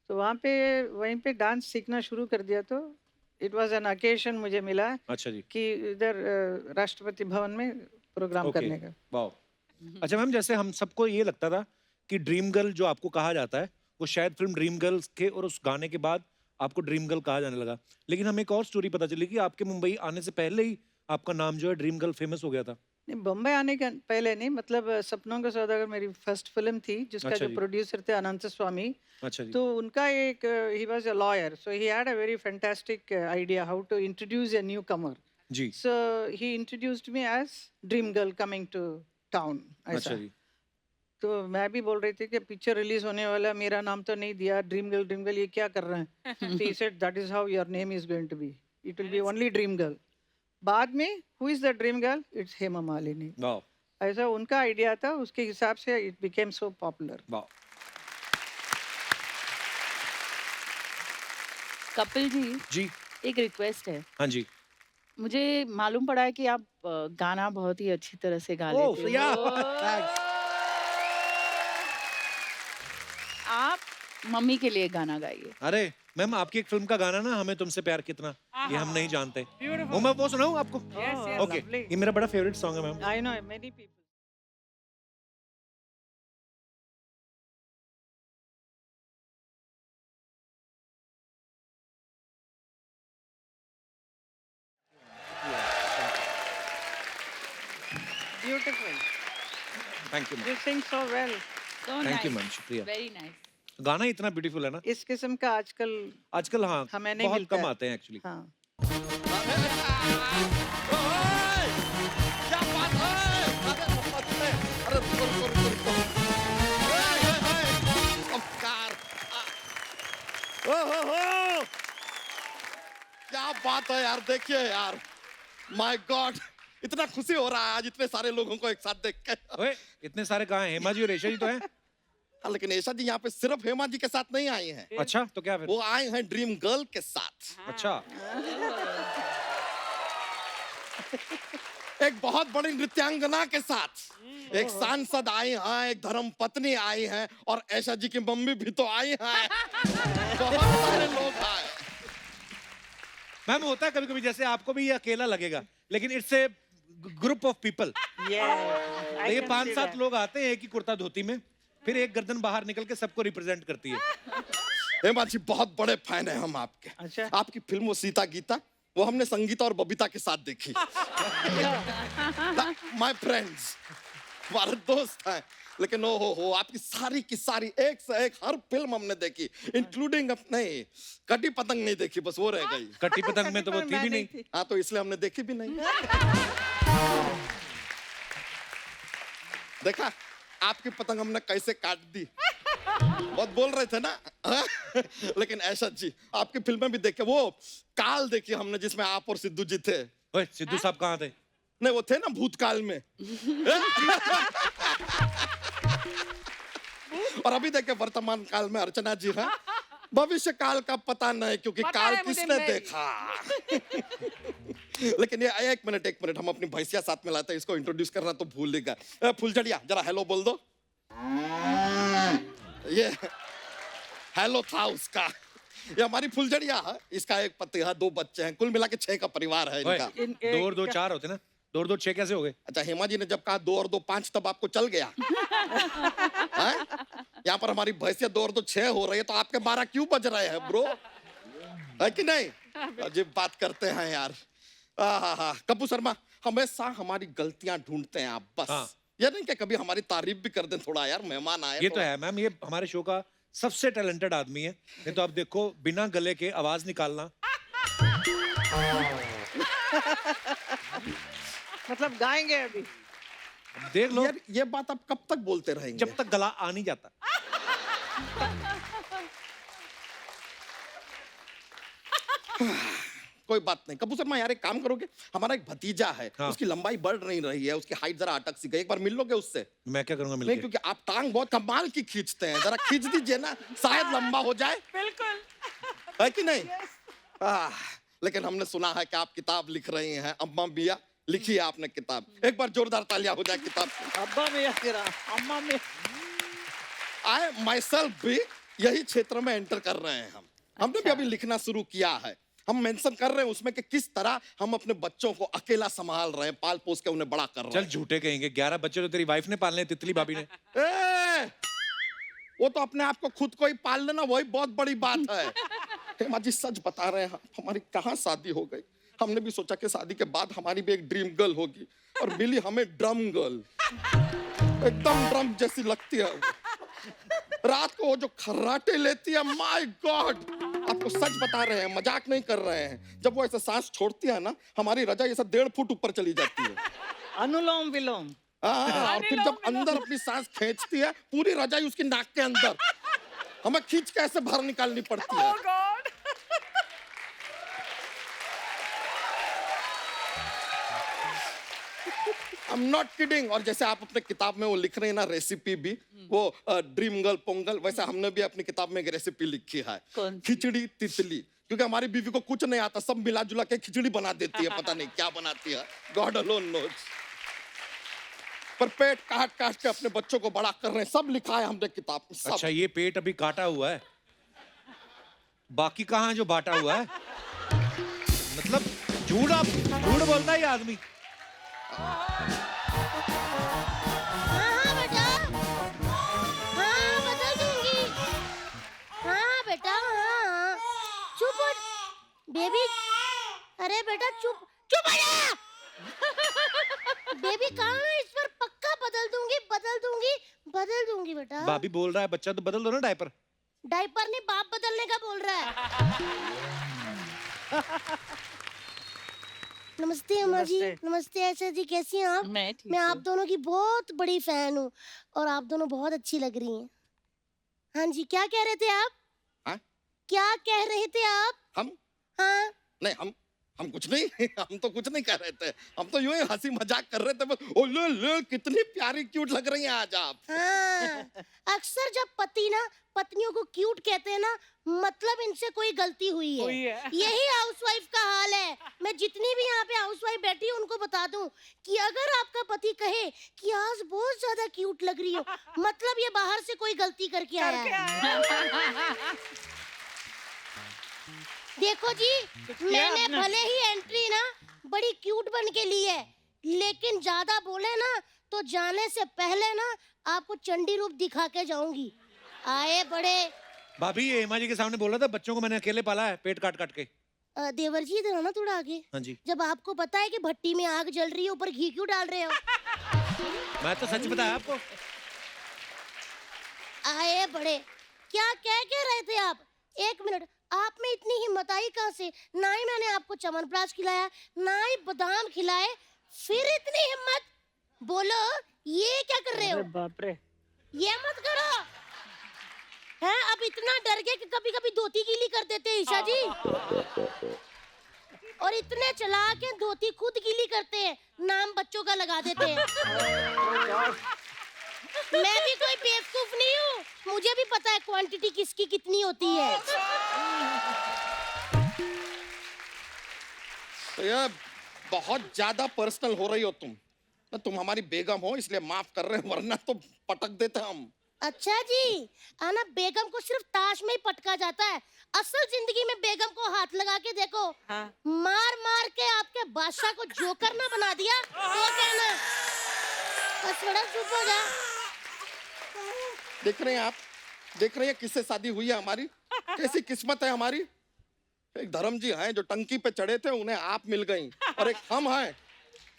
Speaker 4: तो वहीं पे डांस सीखना शुरू कर दिया। तो इट वाज एन ओकेजन, मुझे मिला
Speaker 1: अच्छा जी।
Speaker 4: कि इधर राष्ट्रपति भवन में प्रोग्राम
Speaker 1: ओके।
Speaker 4: करने का।
Speaker 1: वाओ। अच्छा मैम, जैसे हम सबको ये लगता था कि ड्रीम गर्ल जो आपको कहा जाता है वो शायद फिल्म ड्रीम गर्ल्स के और उस गाने के बाद आपको ड्रीम गर्ल कहा जाने लगा, लेकिन हमें एक और स्टोरी पता चली कि आपके मुंबई आने से पहले ही आपका नाम जो है ड्रीम गर्ल फेमस हो गया था।
Speaker 4: नहीं, बॉम्बे आने के पहले नहीं, मतलब सपनों का सौदागर मेरी फर्स्ट फिल्म थी, जिसका
Speaker 1: अच्छा
Speaker 4: जो
Speaker 1: जी।
Speaker 4: प्रोड्यूसर थे अनंत स्वामी।
Speaker 1: अच्छा जी।
Speaker 4: तो उनका एक, he was a lawyer, so he had a very fantastic idea how to introduce a newcomer.
Speaker 1: जी।
Speaker 4: So he introduced me as dream girl coming to town.
Speaker 1: अच्छा
Speaker 4: ऐसा.
Speaker 1: जी।
Speaker 4: तो मैं भी बोल रही थी कि पिक्चर रिलीज होने वाला, मेरा नाम तो नहीं दिया, ड्रीम गर्ल ये क्या कर रहे हैं. So he said that is how your name is going to be. It will be only dream girl. बाद में who is the dream girl? It's Hema Malini.
Speaker 1: वाह
Speaker 4: ऐसा उनका आइडिया था, उसके हिसाब से it became so popular.
Speaker 1: वाह।
Speaker 3: कपिल जी,
Speaker 1: जी।
Speaker 3: एक रिक्वेस्ट है।
Speaker 1: हाँ जी।
Speaker 3: मुझे मालूम पड़ा है कि आप गाना बहुत ही अच्छी तरह से गा
Speaker 1: ओह,
Speaker 3: लेते
Speaker 1: या,
Speaker 3: हो।
Speaker 1: thanks.
Speaker 3: आप मम्मी के लिए गाना गाइए।
Speaker 1: अरे मैम, आपकी एक फिल्म का गाना ना, हमें तुमसे प्यार कितना, ये हम नहीं जानते। वो मैं वो सुनाऊं आपको?
Speaker 2: Yes, yes.
Speaker 1: Okay,
Speaker 4: lovely.
Speaker 1: ये मेरा बड़ा फेवरेट सॉन्ग है ma'am.
Speaker 4: I know many people. Beautiful.
Speaker 1: Thank you ma'am.
Speaker 4: You sing so well.
Speaker 3: So
Speaker 1: thank you
Speaker 3: nice.
Speaker 1: Ma'am, शुक्रिया।
Speaker 3: Very nice.
Speaker 1: गाना इतना ब्यूटीफुल है ना,
Speaker 4: इस किस्म का आजकल
Speaker 1: आजकल हाँ
Speaker 4: हमें नहीं
Speaker 1: बहुत
Speaker 4: मिलता
Speaker 1: कम
Speaker 4: है।
Speaker 1: आते हैं एक्चुअली।
Speaker 4: हाँ.
Speaker 10: क्या बात है यार, देखिए यार, माय गॉड, इतना खुशी हो रहा है आज इतने सारे लोगों को एक साथ देख के।
Speaker 1: ओए, इतने सारे कहाँ हैं? हेमा जी और रेशा जी तो हैं।
Speaker 10: हाँ, लेकिन ऐशा जी यहाँ पे सिर्फ हेमा जी के साथ नहीं आई हैं,
Speaker 1: अच्छा, तो क्या फिर?
Speaker 10: वो आए हैं ड्रीम गर्ल के साथ।
Speaker 1: अच्छा,
Speaker 10: एक बहुत बड़ी नृत्यांगना के साथ, एक सांसद आई हैं, एक धर्म पत्नी आई हैं, और ऐशा जी की मम्मी भी तो आई हैं। बहुत सारे लोग आए।
Speaker 1: मैम होता है कभी कभी, जैसे आपको भी ये अकेला लगेगा, लेकिन it's a group of people.
Speaker 4: Yeah. I
Speaker 1: ये
Speaker 4: can see
Speaker 1: 5-7
Speaker 4: that.
Speaker 1: लोग आते हैं एक ही कुर्ता धोती में, फिर एक गर्दन बाहर निकल के सबको रिप्रेजेंट करती है।
Speaker 10: हेमा जी बहुत बड़े फैन हैं हम आपके।
Speaker 4: अच्छा.
Speaker 10: आपकी फिल्म वो सीता गीता, वो हमने संगीता और बबीता के साथ देखी। माय फ्रेंड्स, हमारे दोस्त हैं, लेकिन ओ हो आपकी सारी की सारी एक से एक हर फिल्म हमने देखी, इंक्लूडिंग अपने कटी पतंग नहीं देखी, बस वो रह गई।
Speaker 1: कटी पतंग में तो वो थी भी नहीं।
Speaker 10: हाँ, तो इसलिए हमने देखी भी नहीं। देखा आपकी पतंग हमने कैसे काट दी, बहुत बोल रहे थे ना। लेकिन ऐशा जी आपकी फिल्में भी देखे, वो काल देखी हमने जिसमें आप और सिद्धू जी थे।
Speaker 1: ओए, सिद्धू साहब कहाँ थे?
Speaker 10: नहीं, वो थे ना भूतकाल में। और अभी देखे वर्तमान काल में अर्चना जी हैं। भविष्य काल का पता नहीं, क्योंकि
Speaker 2: पता
Speaker 10: काल
Speaker 2: है मुझे,
Speaker 10: किसने
Speaker 2: मैं-
Speaker 10: देखा। लेकिन ये एक मिनट, हम अपनी भैंसिया साथ में लाते हैं, इसको इंट्रोड्यूस करना तो भूल ही गए। फुलझड़िया, जरा हेलो बोल दो। ये हेलो था उसका। ये हमारी फुलझड़िया है, इसका एक पति है, 2 बच्चे हैं, कुल मिला के 6 का परिवार है
Speaker 1: ओए,
Speaker 10: इनका।
Speaker 1: 2 और 2 4 होते ना, 2 और 2 6 कैसे हो गए?
Speaker 10: अच्छा, हेमा जी ने जब कहा 2 और 2 5, तब आपको चल गया। यहाँ पर हमारी भैंसिया 2 और 2 6 हो रही है, तो आपके 12 क्यों बज रहे हैं ब्रो? है कि नहीं? अजीब बात करते हैं यार। कपूर शर्मा, हमेशा हमारी गलतियां ढूंढते हैं आप, बस।
Speaker 1: हाँ।
Speaker 10: ये नहीं कि कभी हमारी तारीफ भी कर दें थोड़ा, यार मेहमान आए।
Speaker 1: ये तो है मैम, ये हमारे शो का सबसे टैलेंटेड आदमी है। नहीं तो आप देखो, बिना गले के आवाज निकालना।
Speaker 4: मतलब गाएंगे अभी।
Speaker 1: अब देख लो,
Speaker 10: यार ये बात आप कब तक बोलते रहेंगे?
Speaker 1: जब तक गला आ नहीं जाता।
Speaker 10: कोई बात नहीं कपूर शर्मा, यार एक काम करोगे, हमारा एक भतीजा है,
Speaker 1: हाँ।
Speaker 10: उसकी लंबाई बढ़ नहीं रही है, उसकी हाइट जरा अटक सी गई, एक बार मिल लोगे उससे?
Speaker 1: मैं क्या करूंगा
Speaker 10: नहीं,
Speaker 1: मिलके?
Speaker 10: क्योंकि आप टांग बहुत कमाल की खींचते हैं, जरा खींच दीजिए ना, शायद लंबा हो जाए।
Speaker 2: बिल्कुल।
Speaker 10: है कि नहीं? लेकिन हमने सुना है कि आप किताब लिख रही हैं, अम्मा मिया, लिखी है आपने किताब, एक बार जोरदार तालियां हो जाए किताब की।
Speaker 4: अब्बा मियां तेरा, अम्मा मियां।
Speaker 10: आई माई सेल्फ भी यही क्षेत्र में एंटर कर रहे हैं हमने भी अभी लिखना शुरू किया है। हम मेंशन कर रहे हैं उसमें कि किस तरह हम अपने बच्चों को अकेला संभाल रहे हैं, पाल पोस के उन्हें बड़ा कर रहे
Speaker 1: चल
Speaker 10: हैं।
Speaker 1: झूठे कहेंगे, 11 बच्चे तो तेरी वाइफ ने पालने, तितली भाभी ने।
Speaker 10: ए, वो तो अपने आप को खुद को ही पाल लेना, वही बहुत बड़ी बात है। हेमा जी सच बता रहे हैं, हमारी कहाँ शादी हो गई। हमने भी सोचा कि शादी के बाद हमारी भी एक ड्रीम गर्ल होगी, और मिली हमें ड्रम गर्ल, एकदम ड्रम जैसी लगती है वो। रात को वो जो खर्राटे लेती है, माय गॉड, आपको सच बता रहे हैं, मजाक नहीं कर रहे हैं। जब वो ऐसे सांस छोड़ती है ना, हमारी रजाई ऐसा 1.5 फुट ऊपर चली जाती है।
Speaker 8: अनुलोम विलोम।
Speaker 10: हाँ, और फिर जब अंदर अपनी सांस खींचती है, पूरी रजाई उसकी नाक के अंदर, हमें खींच के ऐसे बाहर निकालनी पड़ती है। I'm not kidding। और जैसे आप अपने किताब में वो लिख रहे हैं ना रेसिपी भी, वो ड्रीम गर्ल पोंगल, वैसे हमने भी अपनी किताब में एक रेसिपी लिखी है, खिचड़ी तितली। क्योंकि हमारी बीवी को कुछ नहीं आता, सब मिला जुला के खिचड़ी बना देती है, पता नहीं क्या बनाती है, गॉड अलोन नोज। पर पेट काट काट के अपने बच्चों को बड़ा कर रहे हैं, सब लिखा है हमने किताब में, सब।
Speaker 1: अच्छा, ये पेट अभी काटा हुआ है, बाकी कहाँ है जो बांटा हुआ है? मतलब झूठ बोलता है ये आदमी।
Speaker 12: हाँ बेटा, हाँ बदल दूंगी। हाँ बेटा, हाँ चुप हो बेबी। अरे बेटा चुप चुप हो जा। बेबी कहाँ है? इस पर पक्का बदल दूंगी, बदल दूंगी, बदल दूंगी बेटा।
Speaker 1: भाभी बोल रहा है बच्चा, तो बदल दो ना डायपर।
Speaker 12: डायपर नहीं, बाप बदलने का बोल रहा है। नमस्ते अम्मा जी। नमस्ते ऐसा जी, कैसी हैं आप? मैं आप दोनों की बहुत बड़ी फैन हूँ और आप दोनों बहुत अच्छी लग रही हैं। हाँ जी, क्या कह रहे थे आप?
Speaker 10: हाँ?
Speaker 12: क्या कह रहे थे आप?
Speaker 10: हम?
Speaker 12: हाँ?
Speaker 10: नहीं, हम कुछ नहीं हम तो कुछ नहीं कर रहे थे, हम तो यूं ही हंसी मजाक कर रहे थे बस। ओ ले, कितनी प्यारी क्यूट लग रही हैं आज आप।
Speaker 12: हाँ, अक्सर जब पति ना पत्नियों को क्यूट कहते हैं ना, मतलब इनसे कोई गलती हुई है। यही हाउसवाइफ का हाल है। मैं जितनी भी यहाँ पे हाउसवाइफ बैठी हूँ उनको बता दूं कि अगर आपका पति कहे कि आज बहुत ज्यादा क्यूट लग रही हो, मतलब ये बाहर से कोई गलती करके आया है। देखो जी, मैंने भले ही एंट्री ना बड़ी क्यूट बन के ली है, लेकिन ज्यादा बोले ना तो जाने से पहले ना आपको चंडी रूप दिखा के जाऊंगी। आए बड़े।
Speaker 1: भाभी ये हेमा जी के सामने बोल रहा था, बच्चों को मैंने अकेले पाला है, पेट काट काट के।
Speaker 12: देवर जी इधर आना थोड़ा आगे।
Speaker 1: हाँ जी।
Speaker 12: जब आपको पता है कि भट्टी में आग जल रही है, ऊपर घी क्यों डाल रहे हो?
Speaker 1: मैं तो सच बताया आपको।
Speaker 12: आए बड़े, क्या कह के रहे थे आप? एक मिनट, आप में इतनी हिम्मत आई कहाँ से? ना ही मैंने आपको च्यवनप्राश खिलाया, ना ही बादाम खिलाए, फिर इतनी हिम्मत? बोलो, ये क्या कर रहे हो?
Speaker 8: बाप रे।
Speaker 12: ये मत करो। हैं, अब इतना डर गए कि कभी कभी धोती गीली कर देते हैं ईशा जी। और इतने चला के धोती खुद गीली करते हैं, नाम बच्चों का लगा देते हैं। मैं भी कोई बेवकूफ नहीं हूँ, मुझे भी पता है क्वांटिटी किसकी कितनी होती है।
Speaker 10: तो यार बहुत ज्यादा पर्सनल हो रही हो तुम हमारी बेगम हो इसलिए माफ कर रहे हैं, वरना तो पटक देते हम।
Speaker 12: अच्छा जी, आना बेगम को सिर्फ ताश में ही पटका जाता है, असल जिंदगी में बेगम को हाथ लगा के देखो। हाँ। मार मार के आपके बादशाह को जोकर ना बना दिया तो कहना। बस बड़ा चुप हो जा।
Speaker 10: देख रहे हैं आप, देख रहे हैं किससे शादी हुई है हमारी, कैसी किस्मत है हमारी। एक धर्म जी हैं जो टंकी पे चढ़े थे, उन्हें आप मिल गई, और एक हम हैं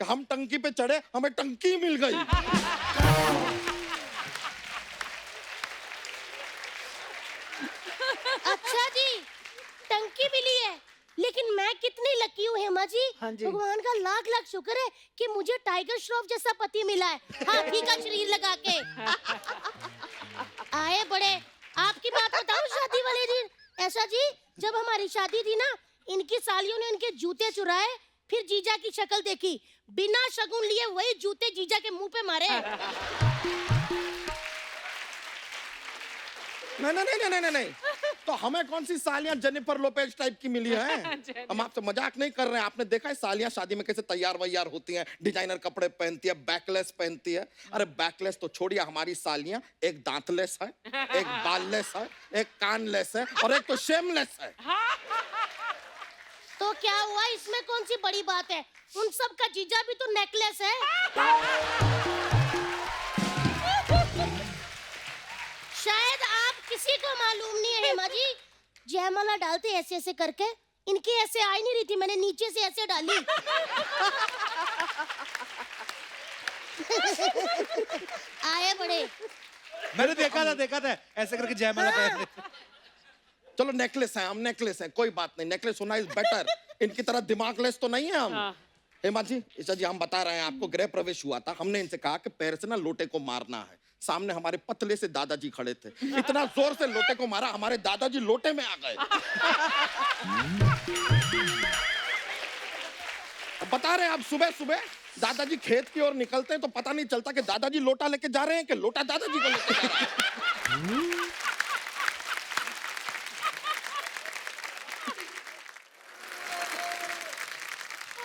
Speaker 10: कि हम टंकी पे चढ़े, हमें टंकी मिल गई।
Speaker 12: अच्छा जी, टंकी मिली है, लेकिन मैं कितनी लकी हूँ हेमा जी।
Speaker 4: हाँ जी।
Speaker 12: भगवान का लाख लाख शुक्र है कि मुझे टाइगर श्रॉफ जैसा पति मिला है, हाथी का शरीर लगा के। आए बड़े, आपकी बात बताऊं शादी वाले दिन, ऐसा जी जब हमारी शादी थी ना, इनकी सालियों ने इनके जूते चुराए, फिर जीजा की शक्ल देखी, बिना शगुन लिए वही जूते जीजा के मुंह पे मारे।
Speaker 10: नहीं, तो हमें कौन सी सालियां जेनिफर लोपेज टाइप की मिली हैं? हम आपसे मजाक नहीं कर रहे हैं। आपने देखा है सालियां शादी में कैसे तैयार वैयार होती हैं, डिजाइनर कपड़े पहनती है, बैकलेस पहनती है। अरे बैकलेस तो छोड़िए, हमारी सालियां एक दांतलेस है, एक बाललेस है, एक कानलेस है, और एक तो शेमलेस है।
Speaker 12: तो क्या हुआ, इसमें कौन सी बड़ी बात है? उन सब का जीजा भी तो नेकलेस है। शायद आप किसी को मालूम नहीं है हेमा जी, जयमाला डालते ऐसे ऐसे करके, इनकी ऐसे आई नहीं रही थी, मैंने नीचे से ऐसे डाली। आए बड़े।
Speaker 1: मैंने देखा था ऐसे करके जयमाला पहन।
Speaker 10: चलो नेकलेस है, हम नेकलेस है, कोई बात नहीं, नेकलेस होना इज बेटर। इनकी तरह दिमागलेस तो नहीं है हम। हेमा जी, ईशा जी, हम बता रहे हैं आपको, गृह प्रवेश हुआ था, हमने इनसे कहा कि पैर से ना लोटे को मारना है। सामने हमारे पतले से दादाजी खड़े थे, इतना जोर से लोटे को मारा, हमारे दादाजी लोटे में आ गए। बता रहे हैं आप, सुबह सुबह दादाजी खेत की ओर निकलते हैं तो पता नहीं चलता कि दादाजी लोटा लेके जा रहे हैं कि लोटा दादाजी को लेके जा रहा है।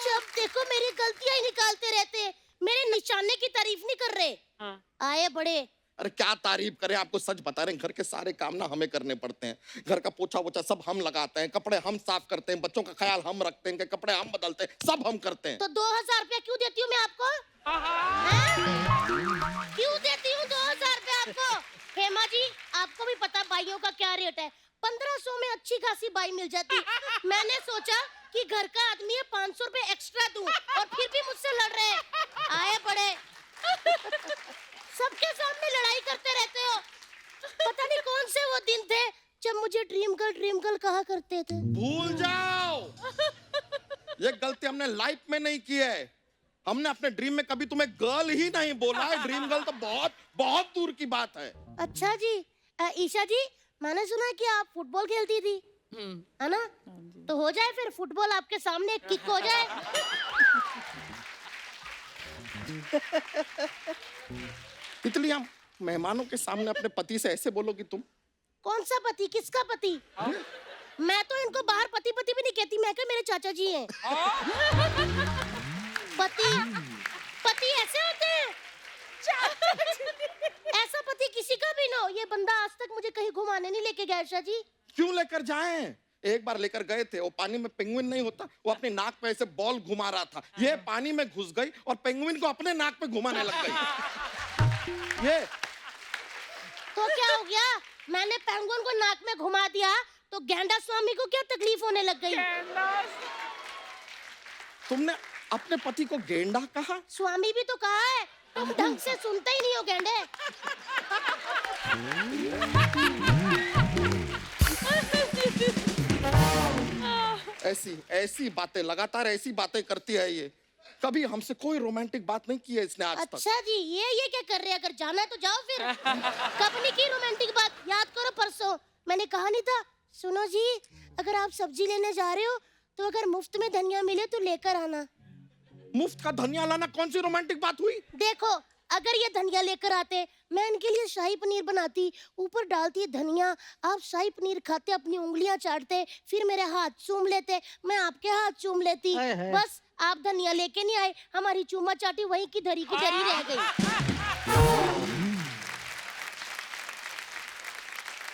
Speaker 12: जब देखो मेरी गलतियां ही निकालते रहते, मेरे निशाने की तारीफ नहीं कर रहे। आए बड़े।
Speaker 10: अरे क्या तारीफ करें, आपको सच बता रहे हैं, घर के सारे काम ना हमें करने पड़ते हैं। घर का पोछा वोछा सब हम लगाते हैं, कपड़े हम साफ करते हैं, बच्चों का ख्याल हम रखते हैं, कपड़े हम बदलते हैं, सब हम करते हैं।
Speaker 12: तो 2000 रुपया क्यों देती हूँ मैं आपको? हैं? क्यों देती हूँ 2000 रुपया आपको? हेमा जी, आपको भी पता बाइयों का क्या रेट है। 1500 में अच्छी खासी बाई मिल जाती। मैंने सोचा कि घर का आदमी है, 500 रुपए एक्स्ट्रा दूं, और फिर भी मुझसे लड़ रहे हैं। आए बड़े। सबके सामने लड़ाई करते रहते हो। पता नहीं कौन से वो दिन थे जब मुझे ड्रीम गर्ल कहा करते थे।
Speaker 10: भूल जाओ, ये गलती हमने लाइफ में नहीं की है। हमने अपने ड्रीम में कभी तुम्हें गर्ल ही नहीं बोला है। ड्रीम गर्ल तो बहुत बहुत दूर की बात है।
Speaker 12: अच्छा जी, ईशा जी, मैंने सुना कि आप फुटबॉल खेलती थी, है ना? तो हो जाए फिर फुटबॉल आपके सामने, किक हो जाए।
Speaker 10: इसलिए हम मेहमानों के सामने अपने पति से ऐसे बोलोगी तुम?
Speaker 12: कौन सा पति? किसका पति? मैं तो इनको बाहर पति पति भी नहीं कहती, मैं क्या, मेरे चाचा जी हैं। पति ऐसे होते हैं? ऐसा पति किसी का भी ना हो। ये बंदा आज तक मुझे कहीं घुमाने नहीं लेके गया। ईशा जी,
Speaker 10: क्यों लेकर जाएं? एक बार लेकर गए थे, वो पानी में पेंगुइन नहीं होता, वो अपने नाक पे ऐसे बॉल घुमा रहा था, ये पानी में घुस गई और पेंगुइन को अपने नाक पे घुमाने लग गई। ये
Speaker 12: तो क्या हो गया? मैंने पेंगुइन को नाक में घुमा दिया तो गेंडा स्वामी को क्या तकलीफ होने लग गई?
Speaker 10: तुमने अपने पति को गेंडा कहा?
Speaker 12: स्वामी भी तो कहा है, तुम ढंग से सुनते ही नहीं हो गेंडे।
Speaker 10: ऐसी ऐसी बातें, लगातार ऐसी बातें करती है ये। कभी हमसे कोई रोमांटिक बात नहीं की है इसने आज तक।
Speaker 12: अच्छा जी, ये क्या कर रहे हैं? अगर जाना है तो जाओ फिर। कब नहीं की रोमांटिक बात? याद करो परसों मैंने कहा नहीं था, सुनो जी, अगर आप सब्जी लेने जा रहे हो तो अगर मुफ्त में धनिया मिले तो लेकर आना।
Speaker 10: मुफ्त का धनिया लाना कौन सी रोमांटिक बात हुई?
Speaker 12: देखो, अगर ये धनिया लेकर आते, मैं इनके लिए शाही पनीर बनाती, ऊपर डालती धनिया, आप शाही पनीर खाते, अपनी उंगलियां चाटते, फिर मेरे हाथ चूम लेते, मैं आपके हाथ चूम लेती। बस आप धनिया लेके नहीं आए, हमारी चूमा चाटी वहीं की धरी की धरी रह गई।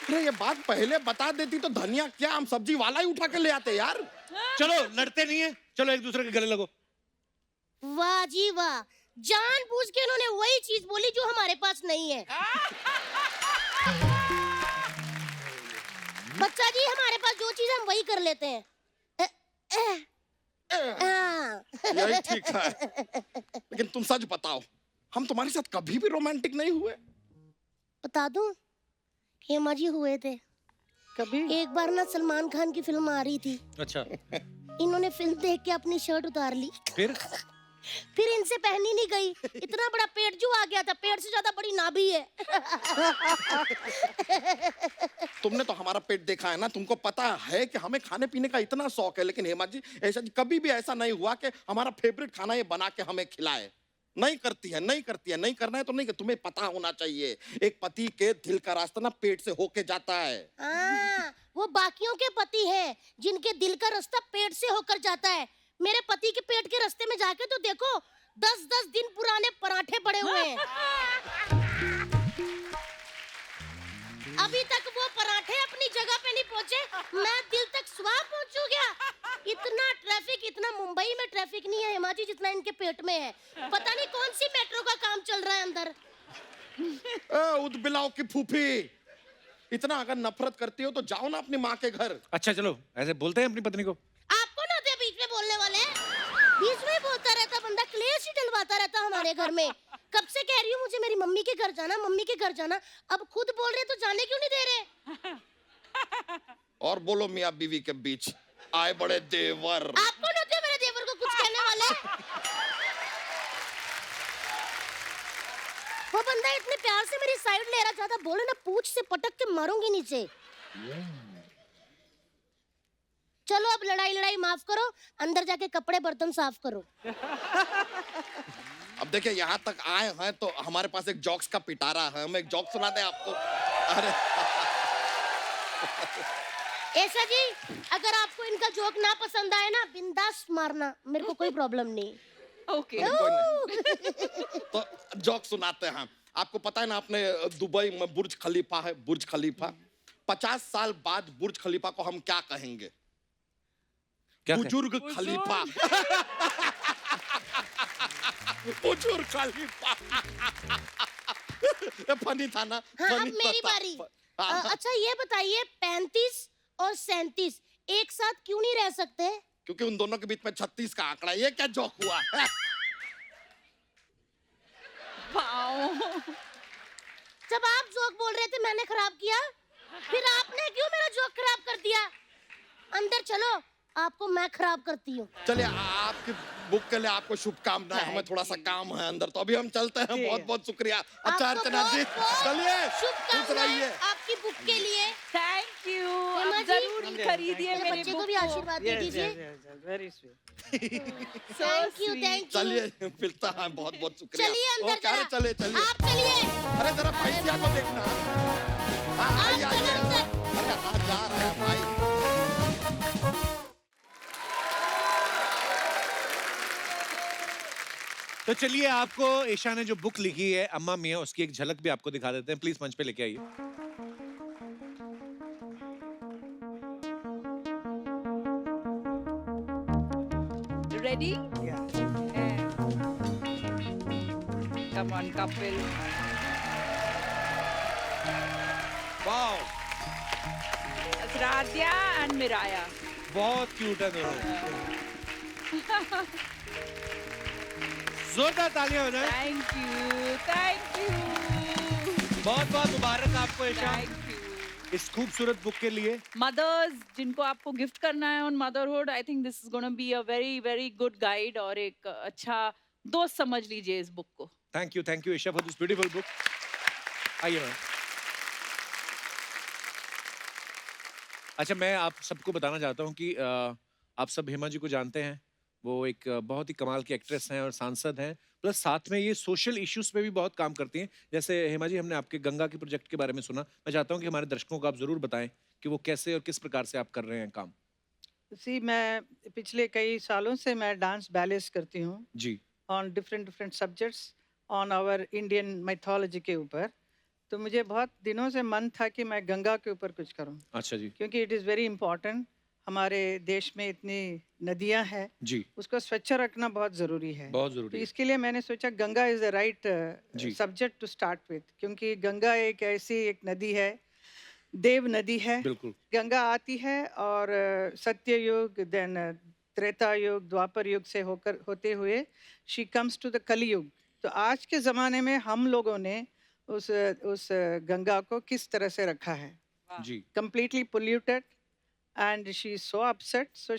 Speaker 10: अरे ये बात पहले बता देती तो धनिया क्या, हम सब्जी वाला ही उठा के ले आते यार।
Speaker 1: चलो लड़ते नहीं है, चलो एक दूसरे के गले लगो।
Speaker 12: वाह जी वाह, जानबूझ के इन्होंने वही चीज बोली जो हमारे पास नहीं है। बच्चा जी, हमारे पास जो चीज हम वही कर लेते हैं।
Speaker 10: यही ठीक है। लेकिन तुम सच बताओ, हम तुम्हारे साथ कभी भी रोमांटिक नहीं हुए?
Speaker 12: बता दूं, हेमा जी हुए थे।
Speaker 4: कभी?
Speaker 12: एक बार ना सलमान खान की फिल्म आ रही थी,
Speaker 1: अच्छा,
Speaker 12: इन्होंने फिल्म देख के अपनी शर्ट उतार ली, फिर इनसे पहनी नहीं गई। इतना बड़ा पेट जो आ गया था, पेट से ज्यादा बड़ी नाभि है।
Speaker 10: तुमने तो हमारा पेट देखा है ना, तुमको पता है कि हमें खाने पीने का इतना शौक है। लेकिन हेमा जी, ऐसा कभी भी ऐसा नहीं हुआ कि हमारा फेवरेट खाना ये बना के हमें खिलाए। नहीं करती है, नहीं करती है, नहीं करना है तो नहीं। तुम्हें पता होना चाहिए, एक पति के दिल का रास्ता ना पेट से होके जाता है।
Speaker 12: वो बाकियों के पति हैं जिनके दिल का रास्ता पेट से होकर जाता है। मेरे पति के पेट के रास्ते में जाके तो देखो, 10-10 दिन पुराने पराठे पड़े हुए हैं। अभी तक वो पराठे अपनी जगह पे नहीं पहुंचे, मैं दिल तक सुबह पहुंचू क्या? इतना ट्रैफिक, इतना मुंबई में ट्रैफिक नहीं है हेमा जी जितना इनके पेट में है। पता नहीं कौन सी मेट्रो का काम चल रहा है अंदर।
Speaker 10: उदबिलाव की फूफी, इतना अगर नफरत करती हो तो जाओ ना अपनी माँ के घर।
Speaker 1: अच्छा चलो, ऐसे बोलते हैं अपनी पत्नी को।
Speaker 12: आपको ना दे बीच में बोलने वाले, बीच में बोलता रहता बंदा, क्लेश ही डलवाता रहता हमारे घर में। कब से कह रही हूँ मुझे मेरी मम्मी के घर जाना, मम्मी के घर जाना, अब खुद बोल रहे तो जाने क्यों नहीं दे रहे?
Speaker 10: और बोलो मियाँ बीवी के बीच आए बड़े देवर।
Speaker 12: आप कौन होते हो मेरे देवर को कुछ कहने वाले? वो बंदा इतने प्यार से मेरी साइड ले रहा था, बोले ना पूंछ से पटक के मारूंगी नीचे। चलो अब लड़ाई माफ करो, अंदर जाके कपड़े बर्तन साफ करो।
Speaker 10: अब देखिए यहाँ तक आए हैं तो हमारे पास एक जोक्स का पिटारा है, हम एक जोक सुना दें आपको। अरे
Speaker 12: ऐसा जी, अगर आपको इनका जोक ना पसंद आए ना, बिंदास मारना, मेरे को कोई प्रॉब्लम नहीं।
Speaker 3: ओके
Speaker 10: तो जोक सुनाते हैं। आपको पता है ना, अपने दुबई में बुर्ज खलीफा है, बुर्ज खलीफा। 50 साल बाद बुर्ज खलीफा को हम क्या कहेंगे? बुजुर्ग खलीफा। बुजुर्ग खलीफा। फनी था ना?
Speaker 12: हाँ, अब
Speaker 10: फनी
Speaker 12: मेरी
Speaker 10: था।
Speaker 12: बारी। अच्छा ये बताइए, 35 और 37 एक साथ क्यों नहीं रह सकते?
Speaker 10: क्योंकि उन दोनों के बीच में 36 का आंकड़ा। ये क्या जोक हुआ?
Speaker 12: जब आप जोक बोल रहे थे मैंने खराब किया, फिर आपने क्यों मेरा जोक खराब कर दिया? अंदर चलो, आपको मैं खराब करती हूँ।
Speaker 10: चलिए, आपकी बुक के लिए आपको शुभकामनाएं। हमें थोड़ा सा काम है अंदर, तो अभी हम चलते हैं। बहुत बहुत शुक्रिया। अच्छा अर्चना जी, चलिए, खुश रहिए।
Speaker 12: आपकी बुक के लिए
Speaker 3: थैंक यू।
Speaker 12: हेमा
Speaker 3: आप
Speaker 12: जी,
Speaker 3: जरूर खरीदिए
Speaker 12: मेरे
Speaker 3: मेरी
Speaker 12: बच्चे
Speaker 3: बुक
Speaker 12: को भी आशीर्वाद दे दीजिए।
Speaker 4: Very sweet.
Speaker 12: Thank you.
Speaker 10: चलिए, मिलता है। बहुत बहुत शुक्रिया।
Speaker 12: चलिए अंदर
Speaker 10: ओके, अरे
Speaker 12: जरा।
Speaker 10: चलिए चलिए।
Speaker 12: आप चलिए।
Speaker 10: अरे जरा भैंसिया को देखना। हाँ, आइए आइए। अरे कहाँ जा रहे हैं भाई?
Speaker 1: तो चलिए, आपको ईशा ने जो बुक लिखी है अम्मा मियाँ, उसकी एक झलक भी आपको दिखा देते हैं। प्लीज मंच पे लेके आइए।
Speaker 3: Ready? Come on Kapil.
Speaker 1: Wow,
Speaker 3: Radhya and Miraya.
Speaker 1: बहुत क्यूट है दोनों। जोरदार तालियां हो जाए।
Speaker 3: Thank you, thank you.
Speaker 1: बहुत बहुत मुबारक आपको ईशा,
Speaker 3: थैंक यू।
Speaker 1: इस खूबसूरत बुक के लिए।
Speaker 3: मदर्स जिनको आपको गिफ्ट करना है on motherhood, I think this is gonna be a very very good guide, और एक अच्छा दोस्त समझ लीजिए इस बुक को।
Speaker 1: Thank you Isha for this beautiful book. आइए मैम। अच्छा, मैं आप सबको बताना चाहता हूँ कि आप सब हेमा जी को जानते हैं। वो एक बहुत ही कमाल की एक्ट्रेस हैं और सांसद हैं, प्लस साथ में ये सोशल इश्यूज पे भी बहुत काम करती हैं। जैसे हेमा जी, हमने आपके गंगा के प्रोजेक्ट के बारे में सुना। मैं चाहता हूँ कि हमारे दर्शकों को आप जरूर बताएं कि वो कैसे और किस प्रकार से आप कर रहे हैं काम।
Speaker 4: मैं पिछले कई सालों से मैं डांस बैलेंस करती हूँ
Speaker 1: जी।
Speaker 4: On different subjects on our Indian mythology के ऊपर। तो मुझे बहुत दिनों से मन था कि मैं गंगा के ऊपर कुछ करूं,
Speaker 1: अच्छा जी।
Speaker 4: क्योंकि इट इज़ वेरी इम्पोर्टेंट। हमारे देश में इतनी नदियां हैं,
Speaker 1: जी,
Speaker 4: उसको स्वच्छ रखना बहुत ज़रूरी है।
Speaker 1: बहुत
Speaker 4: तो
Speaker 1: जरूरी है।
Speaker 4: इसके लिए मैंने सोचा गंगा इज़ द राइट
Speaker 1: जी।
Speaker 4: सब्जेक्ट टू स्टार्ट विद, क्योंकि गंगा एक ऐसी एक नदी है, देव नदी है।
Speaker 1: बिल्कुल।
Speaker 4: गंगा आती है और सत्य युग, देन त्रेता युग, द्वापर युग से होते हुए शी कम्स टू द कली युग। तो आज के ज़माने में हम लोगों ने उस गंगा को किस तरह से रखा है,
Speaker 1: जी।
Speaker 4: completely polluted, and she is so upset. So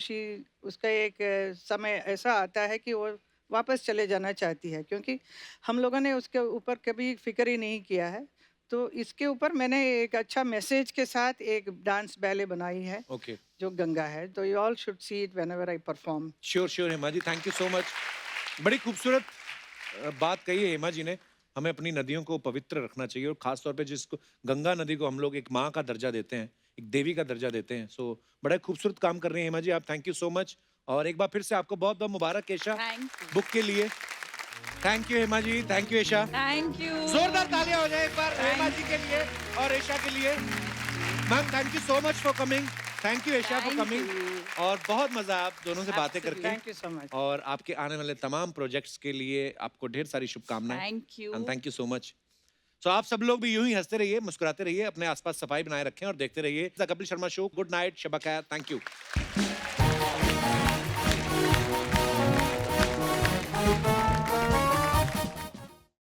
Speaker 4: उसका एक समय ऐसा आता है कि वो वापस चले जाना चाहती है, क्योंकि हम लोगों ने उसके ऊपर कभी फिक्र ही नहीं किया है। तो इसके ऊपर मैंने एक अच्छा मैसेज के साथ एक डांस बैले बनाई है,
Speaker 1: ओके,
Speaker 4: जो गंगा है। तो you all should see it whenever I perform.
Speaker 1: Sure Hema ji, thank you so much. बड़ी खूबसूरत बात कही है हेमा जी ने। हमें अपनी नदियों को पवित्र रखना चाहिए, और खास तौर पे जिसको गंगा नदी को हम लोग एक माँ का दर्जा देते हैं, एक देवी का दर्जा देते हैं। सो बड़ा खूबसूरत काम कर रही हैं हेमा जी आप। Thank you so much. और एक बार फिर से आपको बहुत बहुत मुबारक ईशा बुक के लिए। Thank you Hema ji, thank you Isha.
Speaker 3: Thank you.
Speaker 1: जोरदार तालियां हो जाए एक बार हेमा जी के लिए और ईशा के लिए। Ma'am, thank you so much for coming. Thank you Isha for coming. और बहुत मजा आप दोनों से बातें करके।
Speaker 4: Thank you so much.
Speaker 1: और आपके आने वाले तमाम प्रोजेक्ट्स के लिए आपको ढेर सारी शुभकामनाएं।
Speaker 3: Thank you.
Speaker 1: And thank you so much. So आप सब लोग भी यूं ही हंसते रहिए, मुस्कुराते रहिए, अपने आसपास सफाई बनाए रखें और देखते रहिए the Kapil Sharma show. Good night, शब ख़ैर, थैंक यू।